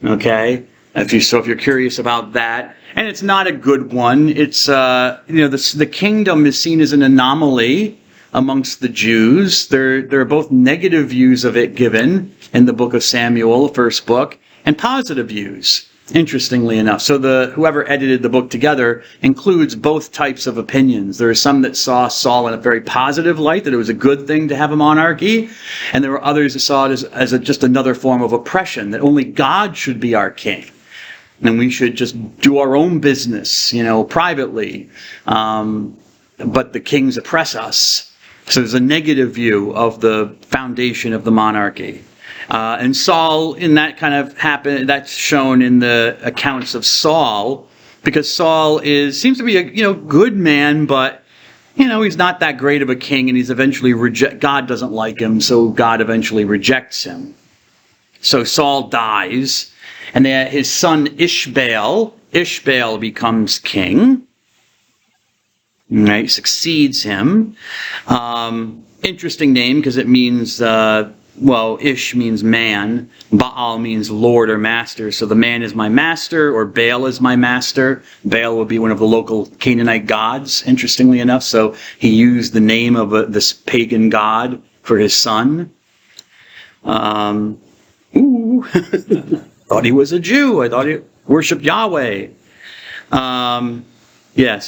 Okay, if you're curious about that, and it's not a good one. It's the kingdom is seen as an anomaly amongst the Jews. There are both negative views of it given in the book of Samuel, the first book, and positive views. Interestingly enough, so whoever edited the book together includes both types of opinions. There are some that saw Saul in a very positive light, that it was a good thing to have a monarchy, and there were others that saw it as just another form of oppression, that only God should be our king, and we should just do our own business, privately. But the kings oppress us. So there's a negative view of the foundation of the monarchy. And Saul, in that kind of that's shown in the accounts of Saul, because Saul seems to be a good man, but he's not that great of a king, and he's eventually God doesn't like him, so God eventually rejects him. So Saul dies, and his son Ishbaal becomes king. Right, succeeds him. Interesting name because it means. Ish means man, Baal means Lord or master, so the man is my master, or Baal is my master. Baal would be one of the local Canaanite gods, interestingly enough, so he used the name of this pagan god for his son. Thought he was a Jew. I thought he worshipped Yahweh. So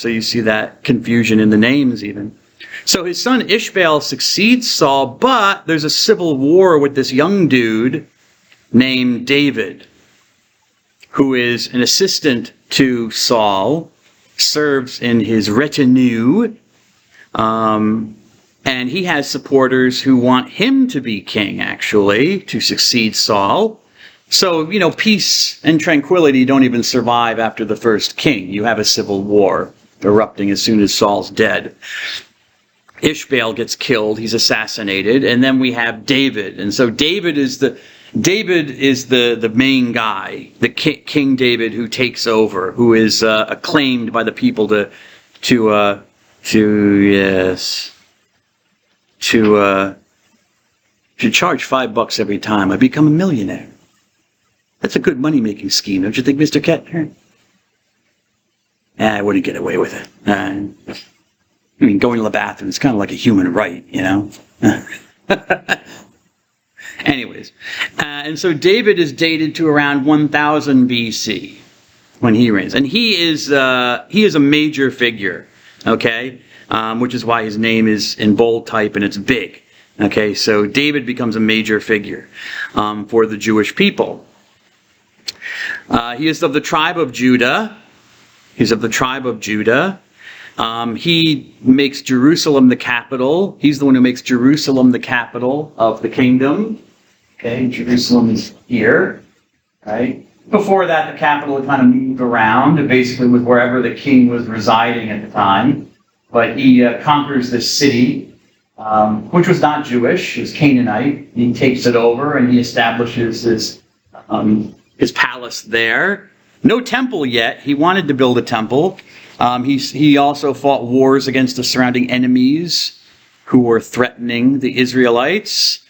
you see that confusion in the names even. So his son Ishbaal succeeds Saul, but there's a civil war with this young dude named David, who is an assistant to Saul, serves in his retinue, and he has supporters who want him to be king, actually, to succeed Saul. So, peace and tranquility don't even survive after the first king. You have a civil war erupting as soon as Saul's dead. Ishbaal gets killed, he's assassinated, and then we have David. And so David is the main guy, the King David who takes over, who is acclaimed by the people to charge $5 every time I become a millionaire. That's a good money-making scheme, don't you think, Mr. Kettner? I wouldn't get away with it. Going to the bathroom is kind of like a human right, Anyways, and so David is dated to around 1000 BC when he reigns, and he is a major figure, okay, which is why his name is in bold type and it's big, okay. So David becomes a major figure for the Jewish people. He is of the tribe of Judah. He's of the tribe of Judah. He makes Jerusalem the capital. He's the one who makes Jerusalem the capital of the kingdom. Okay, Jerusalem is here, right? Before that, the capital had kind of moved around. It basically was wherever the king was residing at the time. But he conquers this city, which was not Jewish, it was Canaanite. He takes it over and he establishes his palace there. No temple yet. He wanted to build a temple. He also fought wars against the surrounding enemies who were threatening the Israelites.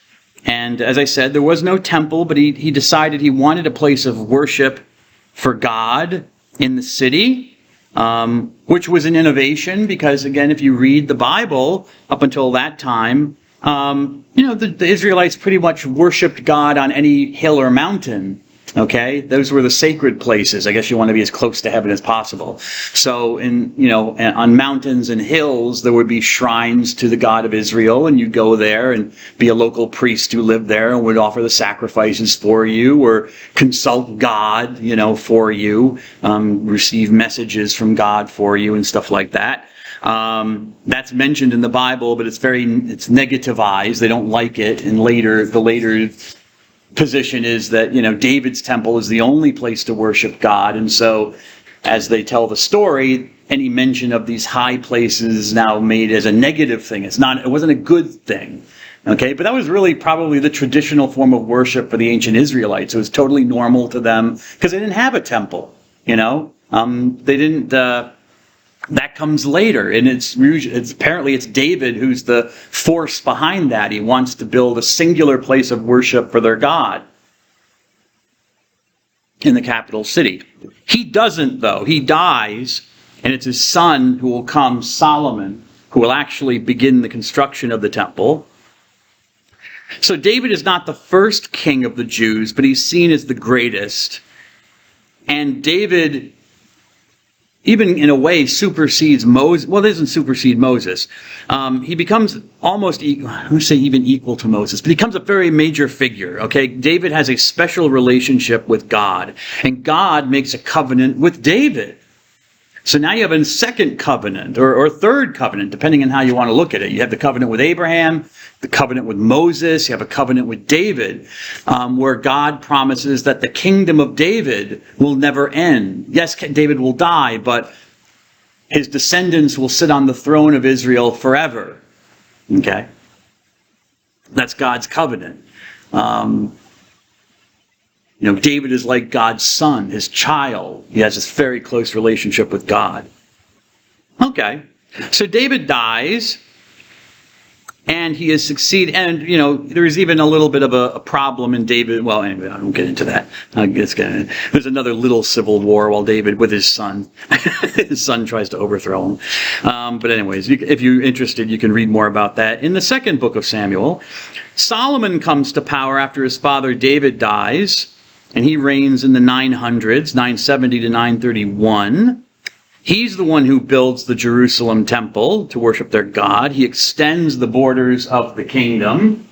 And as I said, there was no temple, but he decided he wanted a place of worship for God in the city, which was an innovation because, again, if you read the Bible up until that time, the Israelites pretty much worshipped God on any hill or mountain. Okay, those were the sacred places. I guess you want to be as close to heaven as possible. So on mountains and hills, there would be shrines to the God of Israel, and you'd go there and be a local priest who lived there and would offer the sacrifices for you or consult God, for you, receive messages from God for you and stuff like that. That's mentioned in the Bible, but it's negativized. They don't like it. And the later position is that David's temple is the only place to worship God, and so as they tell the story, any mention of these high places is now made as a negative thing. It wasn't a good thing, okay? But that was really probably the traditional form of worship for the ancient Israelites. It was totally normal to them because they didn't have a temple, They didn't That comes later, and it's apparently it's David who's the force behind that. He wants to build a singular place of worship for their God in the capital city. He doesn't, though. He dies, and it's his son who will come, Solomon, who will actually begin the construction of the temple. So David is not the first king of the Jews, but he's seen as the greatest. And David, even in a way, supersedes Moses. Well, it doesn't supersede Moses. He becomes almost equal, I don't say even equal to Moses, but he becomes a very major figure, okay? David has a special relationship with God, and God makes a covenant with David. So now you have a second covenant, or third covenant, depending on how you want to look at it. You have the covenant with Abraham, the covenant with Moses, you have a covenant with David, where God promises that the kingdom of David will never end. Yes, David will die, but his descendants will sit on the throne of Israel forever. Okay? That's God's covenant. David is like God's son, his child. He has this very close relationship with God. Okay. So David dies, and he has succeeded. And, there's even a little bit of a problem in David. Well, anyway, I won't get into that. There's another little civil war while David, with his son. His son tries to overthrow him. But anyways, if you're interested, you can read more about that. In the second book of Samuel, Solomon comes to power after his father David dies. And he reigns in the 900s, 970 to 931. He's the one who builds the Jerusalem temple to worship their God. He extends the borders of the kingdom.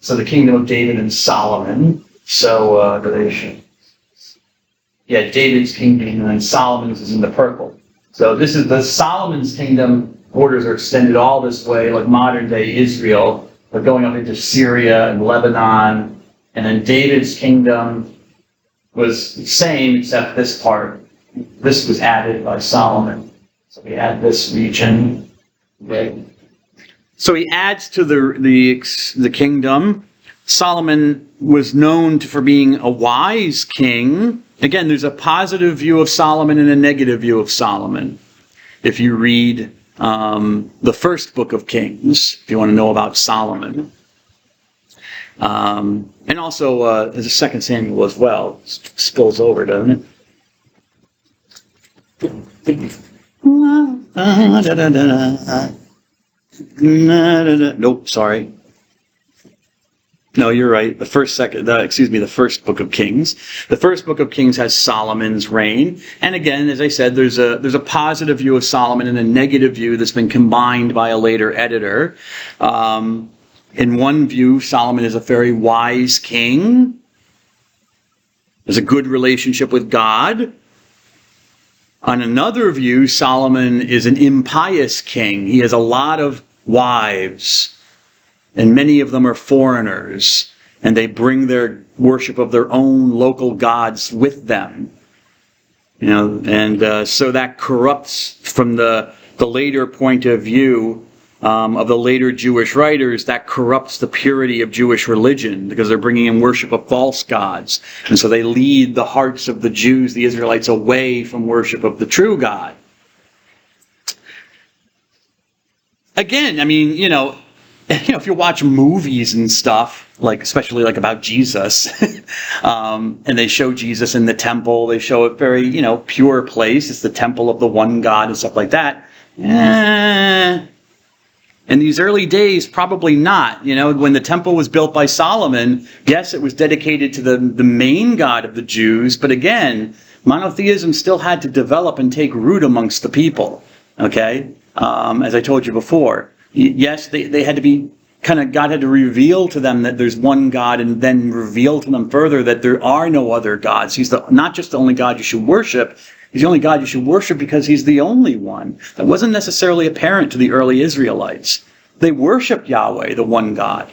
So the kingdom of David and Solomon. So, David's kingdom and Solomon's is in the purple. So this is the Solomon's kingdom. Borders are extended all this way, like modern day Israel. They're going up into Syria and Lebanon. And then David's kingdom was the same, except this part. This was added by Solomon. So we add this region. Okay. So he adds to the kingdom. Solomon was known for being a wise king. Again, there's a positive view of Solomon and a negative view of Solomon. If you read the first book of Kings, if you want to know about Solomon. And also, there's a second Samuel as well. Spills over, doesn't it? Nope, sorry. No, you're right. The first book of Kings. The first book of Kings has Solomon's reign. And again, as I said, there's a positive view of Solomon and a negative view that's been combined by a later editor. In one view, Solomon is a very wise king. Has a good relationship with God. On another view, Solomon is an impious king. He has a lot of wives, and many of them are foreigners, and they bring their worship of their own local gods with them. So that corrupts, from the later point of view of the later Jewish writers, that corrupts the purity of Jewish religion, because they're bringing in worship of false gods. And so they lead the hearts of the Jews, the Israelites, away from worship of the true God. Again, if you watch movies and stuff, especially about Jesus, and they show Jesus in the temple, they show a very, pure place. It's the temple of the one God and stuff like that. In these early days, probably not. When the temple was built by Solomon, yes, it was dedicated to the main God of the Jews, but again, monotheism still had to develop and take root amongst the people. Okay? As I told you before, yes, they had to be God had to reveal to them that there's one God, and then reveal to them further that there are no other gods. He's not just the only God you should worship. He's the only God you should worship because he's the only one. That wasn't necessarily apparent to the early Israelites. They worshiped Yahweh, the one God,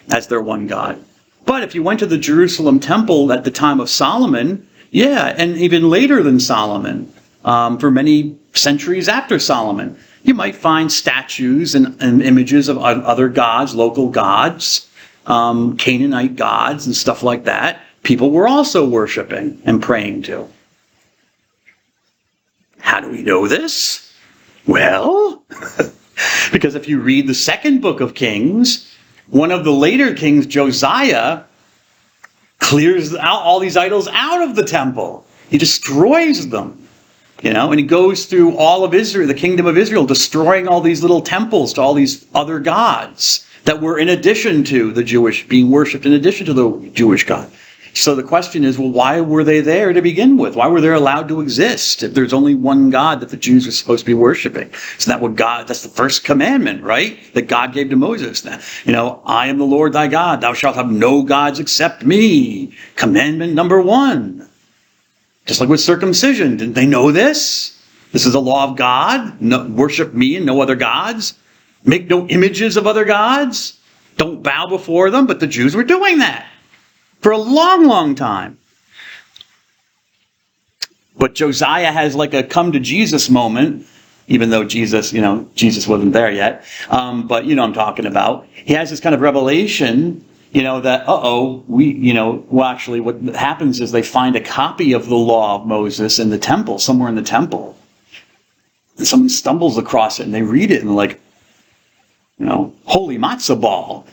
as their one God. But if you went to the Jerusalem temple at the time of Solomon, and even later than Solomon, for many centuries after Solomon, you might find statues and images of other gods, local gods, Canaanite gods and stuff like that. People were also worshiping and praying to. How do we know this? Well, because if you read the second book of Kings, one of the later kings, Josiah, clears out all these idols out of the temple. He destroys them, and he goes through all of Israel, the kingdom of Israel, destroying all these little temples to all these other gods that were in addition to the Jewish, being worshipped in addition to the Jewish God. So the question is, well, why were they there to begin with? Why were they allowed to exist if there's only one God that the Jews are supposed to be worshiping? Isn't that what that's the first commandment, right? That God gave to Moses. I am the Lord thy God. Thou shalt have no gods except me. Commandment number 1. Just like with circumcision. Didn't they know this? This is the law of God. No, worship me and no other gods. Make no images of other gods. Don't bow before them. But the Jews were doing that for a long, long time. But Josiah has like a come to Jesus moment, even though Jesus wasn't there yet. But I'm talking about. He has this kind of revelation, that, actually what happens is they find a copy of the law of Moses in the temple, somewhere in the temple. And someone stumbles across it and they read it and they're like, holy matzo ball.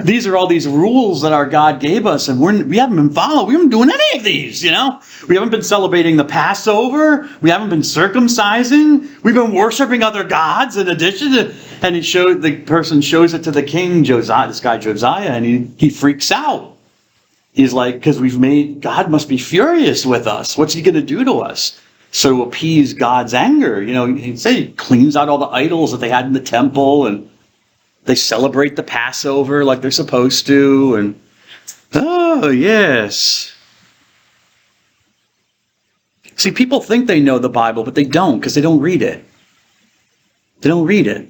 These are all these rules that our God gave us, and we haven't been following. We haven't been doing any of these, We haven't been celebrating the Passover. We haven't been circumcising. We've been worshiping other gods in addition to... And the person shows it to the king, Josiah, this guy Josiah, and he freaks out. He's like, because God must be furious with us. What's he going to do to us? So to appease God's anger, he cleans out all the idols that they had in the temple, and they celebrate the Passover like they're supposed to, and oh, yes. See, people think they know the Bible, but they don't, because they don't read it. They don't read it.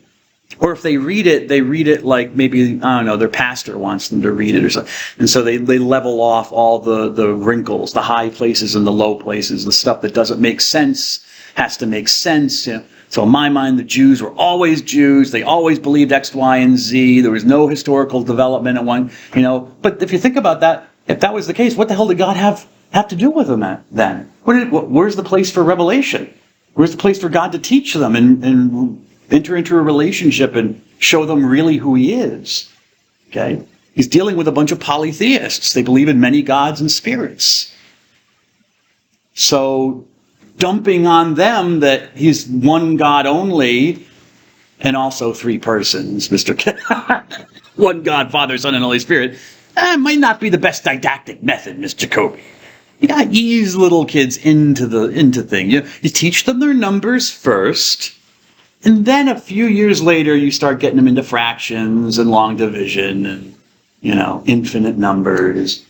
Or if they read it like maybe, their pastor wants them to read it or something. And so they level off all the wrinkles, the high places and the low places, the stuff that doesn't make sense has to make sense. So in my mind, the Jews were always Jews. They always believed X, Y, and Z. There was no historical development at one, But if you think about that, if that was the case, what the hell did God have to do with them then? Where's the place for revelation? Where's the place for God to teach them and enter into a relationship and show them really who he is? Okay? He's dealing with a bunch of polytheists. They believe in many gods and spirits. So dumping on them that he's one God only and also 3 persons, Mr. One God, Father, Son, and Holy Spirit, might not be the best didactic method, Miss Jacoby. You gotta ease little kids into things. You teach them their numbers first, and then a few years later, you start getting them into fractions and long division and, infinite numbers,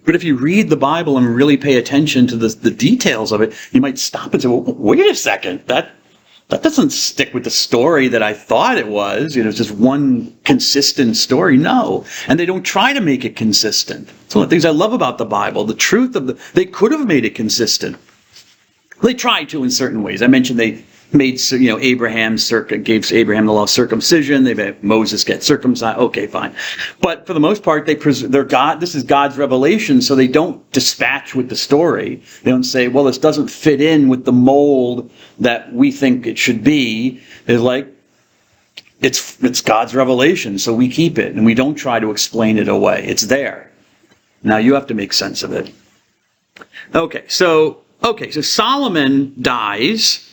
But if you read the Bible and really pay attention to the details of it, you might stop and say, well, wait a second, that doesn't stick with the story that I thought it was. It's just one consistent story. No. And they don't try to make it consistent. It's one of the things I love about the Bible. The truth they could have made it consistent. They tried to in certain ways. I mentioned they made, Abraham gave Abraham the law of circumcision. They made Moses get circumcised. Okay, fine. But for the most part, they're God. This is God's revelation, so they don't dispatch with the story. They don't say, well, this doesn't fit in with the mold that we think it should be. It's like, it's God's revelation, so we keep it, and we don't try to explain it away. It's there. Now you have to make sense of it. Okay, so Solomon dies,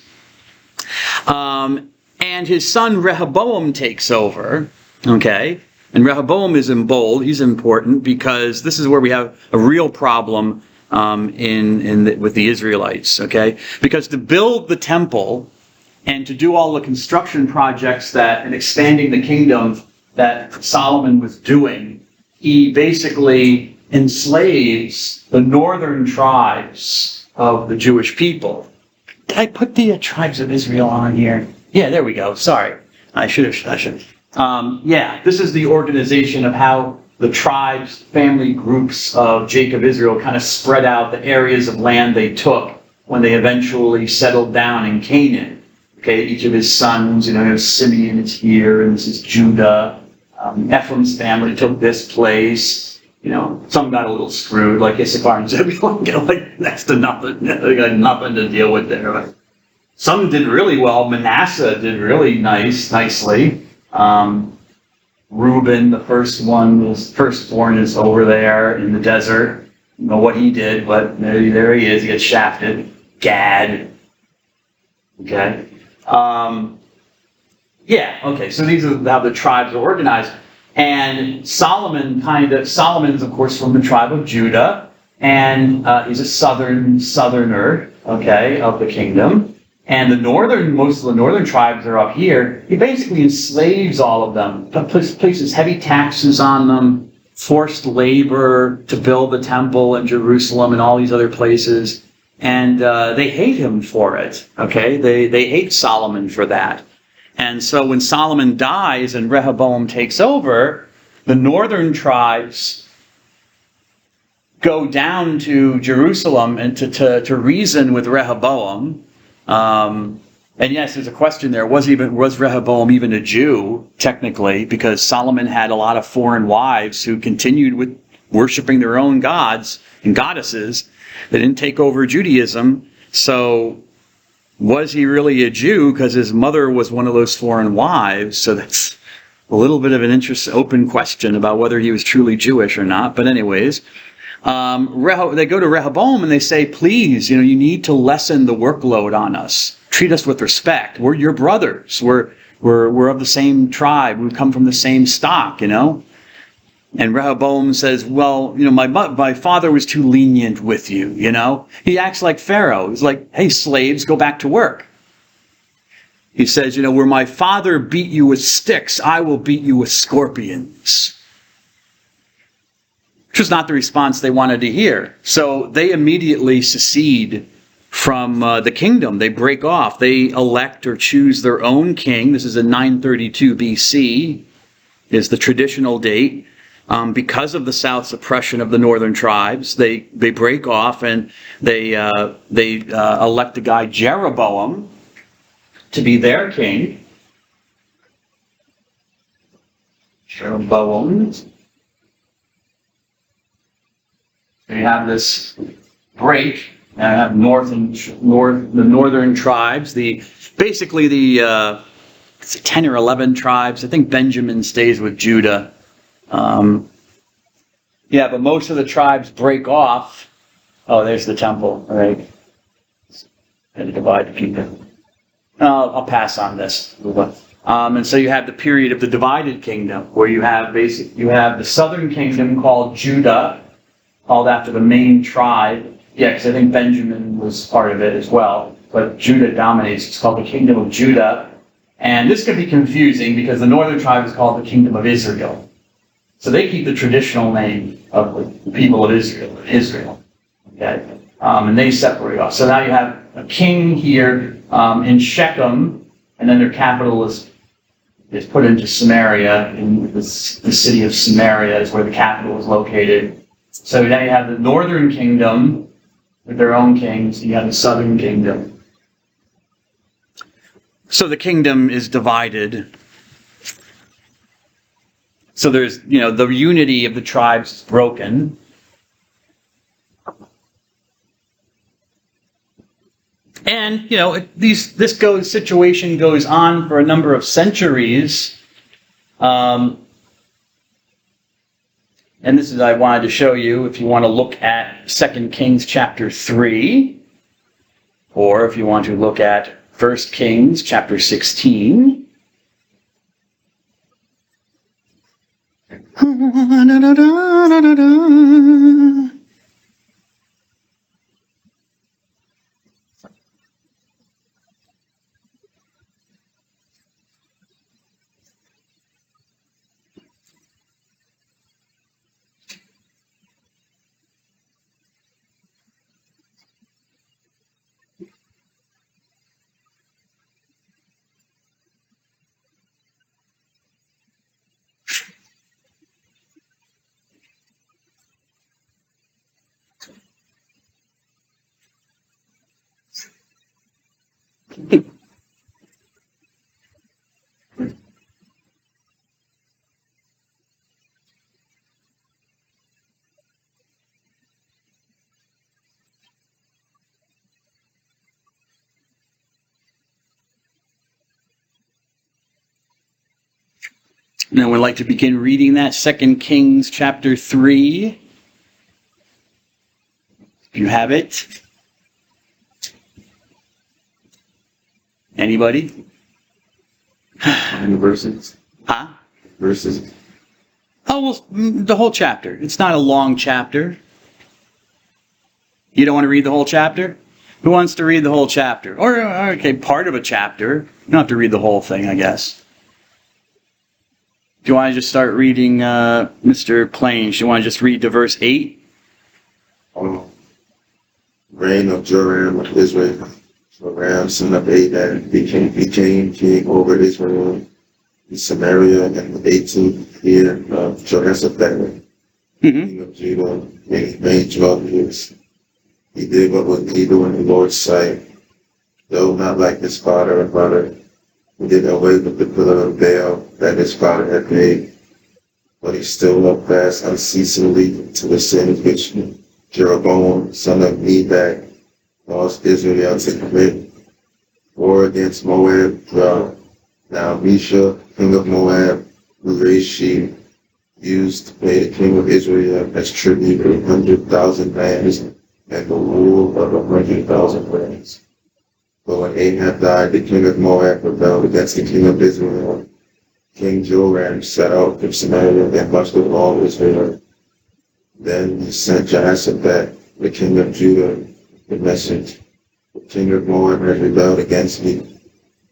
and his son Rehoboam takes over, okay? And Rehoboam is in bold. He's important because this is where we have a real problem with the Israelites, okay? Because to build the temple and to do all the construction projects and expanding the kingdom that Solomon was doing, he basically enslaves the northern tribes of the Jewish people. Did I put the tribes of Israel on here? Yeah, there we go. Sorry. I should have. This is the organization of how the tribes, family groups of Jacob Israel kind of spread out the areas of land they took when they eventually settled down in Canaan. Okay, each of his sons, Simeon is here, and this is Judah. Ephraim's family took this place. some got a little screwed, like Issachar and Zebulun, like next to nothing. They got nothing to deal with there. But some did really well. Manasseh did really nicely. Reuben, the firstborn, is over there in the desert. I don't know what he did, but there he is. He gets shafted. Gad. Okay. So these are how the tribes are organized. And Solomon's of course from the tribe of Judah, and he's a southerner, okay, of the kingdom. And most of the northern tribes are up here. He basically enslaves all of them, places heavy taxes on them, forced labor to build the temple in Jerusalem and all these other places. And they hate him for it, okay? They hate Solomon for that. And so when Solomon dies and Rehoboam takes over, the northern tribes go down to Jerusalem and to reason with Rehoboam. And yes, there's a question there. Was Rehoboam even a Jew, technically? Because Solomon had a lot of foreign wives who continued with worshiping their own gods and goddesses. They didn't take over Judaism. So was he really a Jew? Because his mother was one of those foreign wives. So that's a little bit of an open question about whether he was truly Jewish or not. But anyways, they go to Rehoboam and they say, please, you need to lessen the workload on us. Treat us with respect. We're your brothers. We're of the same tribe. We come from the same stock, And Rehoboam says, well, my father was too lenient with you, He acts like Pharaoh. He's like, hey, slaves, go back to work. He says, where my father beat you with sticks, I will beat you with scorpions. Which was not the response they wanted to hear. So they immediately secede from the kingdom. They break off. They elect or choose their own king. This is in 932 BC, is the traditional date. Because of the South's oppression of the northern tribes, they break off and they elect a guy, Jeroboam, to be their king. Jeroboam. So you have this break. You have the northern tribes. Basically the 10 or 11 tribes. I think Benjamin stays with Judah. But most of the tribes break off. Oh, there's the temple, all right? And divide the people. I'll pass on this. And so you have the period of the divided kingdom, where you have the southern kingdom called Judah, called after the main tribe. Yeah, because I think Benjamin was part of it as well. But Judah dominates. It's called the kingdom of Judah. And this could be confusing because the northern tribe is called the kingdom of Israel. So they keep the traditional name of the people of Israel. Okay? And they separate off. So now you have a king here in Shechem, and then their capital is put into Samaria. In the city of Samaria is where the capital is located. So now you have the northern kingdom with their own kings, and you have the southern kingdom. So the kingdom is divided. So there's, the unity of the tribes is broken. And, this situation goes on for a number of centuries. And this is, I wanted to show you, if you want to look at 2 Kings chapter 3, or if you want to look at 1 Kings chapter 16. Now we'd like to begin reading that 2 Kings chapter 3. If you have it. Anybody? How many verses? Huh? Verses. Oh, well, the whole chapter. It's not a long chapter. You don't want to read the whole chapter? Who wants to read the whole chapter? Or, okay, part of a chapter. You don't have to read the whole thing, I guess. Do you want to just start reading, Mr. Plains? Do you want to just read to verse 8? Reign of Joram of Israel. Joram, son of Ahab, became king over Israel in Samaria in the 18th year of Jehoshaphat, king of Judah, and he reigned 12 years. He did what was evil in the Lord's sight, though not like his father and mother, who did away with the pillar of Baal that his father had made. But he still held fast unceasingly to the sins which Jeroboam, son of Nebat, caused Israel to commit. War against Moab. Now Mesha, king of Moab, who raised sheep, used to pay the king of Israel as tribute 100,000 lambs and the wool of 100,000 rams. But when Ahab died, the king of Moab rebelled against the king of Israel. King Joram set out from Samaria and marched with all Israel. Then he sent Jehoshaphat, the king of Judah, the message. The king of Moab has rebelled against me.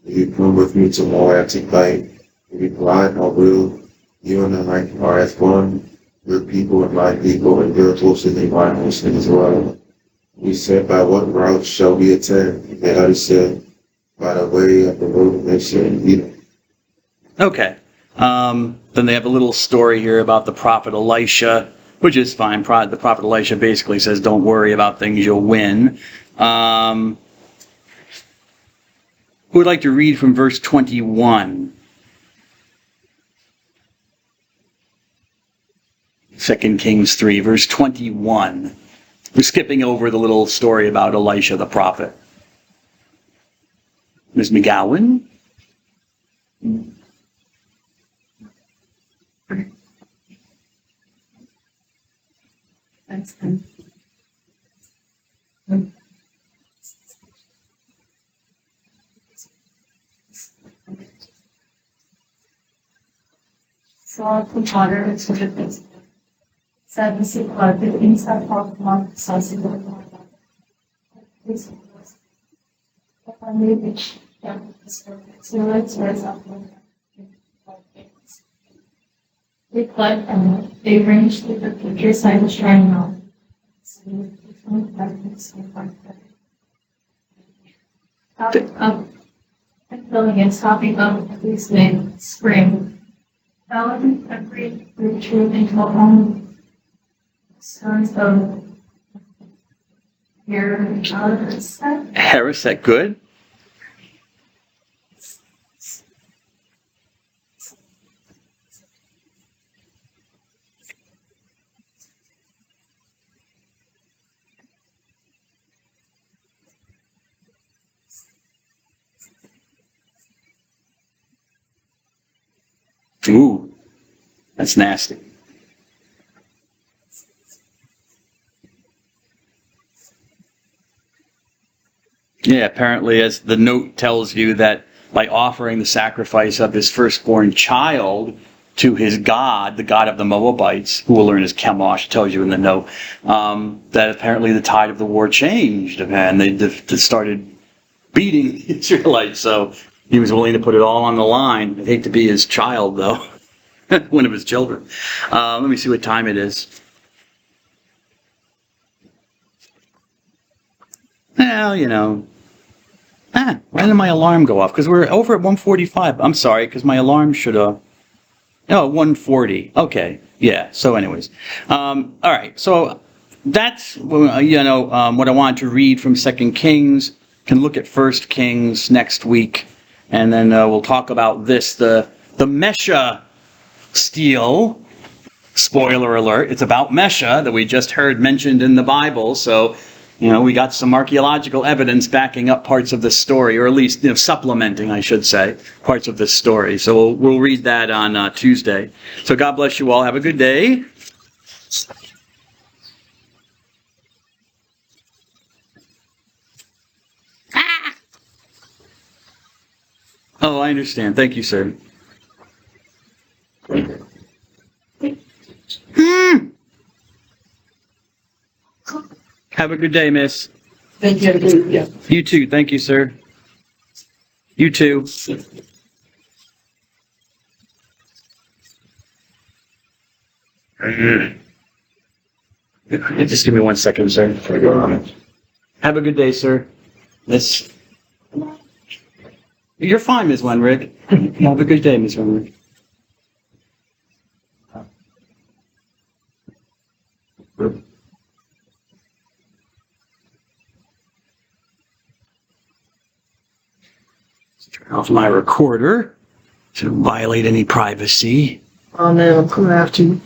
If you come with me to Moab to fight, he replied, I will. You and I are as one. Your people and my people, and your horses and my horses as well. We said, by what route shall we attack? And I said, by the way of the wilderness and Edom. Okay. Then they have a little story here about the prophet Elisha, which is fine. The prophet Elisha basically says, don't worry about things, you'll win. Who would like to read from verse 21? 2 Kings 3, verse 21. We're skipping over the little story about Elisha the prophet. Ms. McGowan? That's them. So the water is sort of this. Seven sick blood, the inside of one saucy blood. This was the family which so let's rise up. They fled and they ranged with the future side of shrine now. So different darkness and topic up and filling and stopping up at least in spring. Balancing every retreat into a home. Sons of your Harris. Harris, that good? Ooh, that's nasty. Yeah, apparently, as the note tells you, that by offering the sacrifice of his firstborn child to his god, the god of the Moabites, who we'll learn as Chemosh, tells you in the note, that apparently the tide of the war changed, and they started beating the Israelites, so he was willing to put it all on the line. I'd hate to be his child, though. One of his children. Let me see what time it is. Well, you know. Why did my alarm go off? Because we're over at 1:45. I'm sorry, because my alarm should have... No, 1:40. Okay. Yeah. So anyways. All right. So that's, what I wanted to read from 2 Kings. Can look at 1 Kings next week. And then we'll talk about this, the Mesha steel. Spoiler alert, it's about Mesha that we just heard mentioned in the Bible. So You know, we got some archaeological evidence backing up parts of this story, or at least, you know, supplementing, I should say, parts of this story. So we'll read that on Tuesday. So God bless you all. Have a good day. Oh, I understand. Thank you, sir. Have a good day, miss. Thank you. Yeah. You too. Thank you, sir. You too. Just give me 1 second, sir. Have a good day, sir. Miss. You're fine, Ms. Wenrick. Have a good day, Ms. Wenrick. Turn off my recorder to violate any privacy. Oh no, I'm coming after you.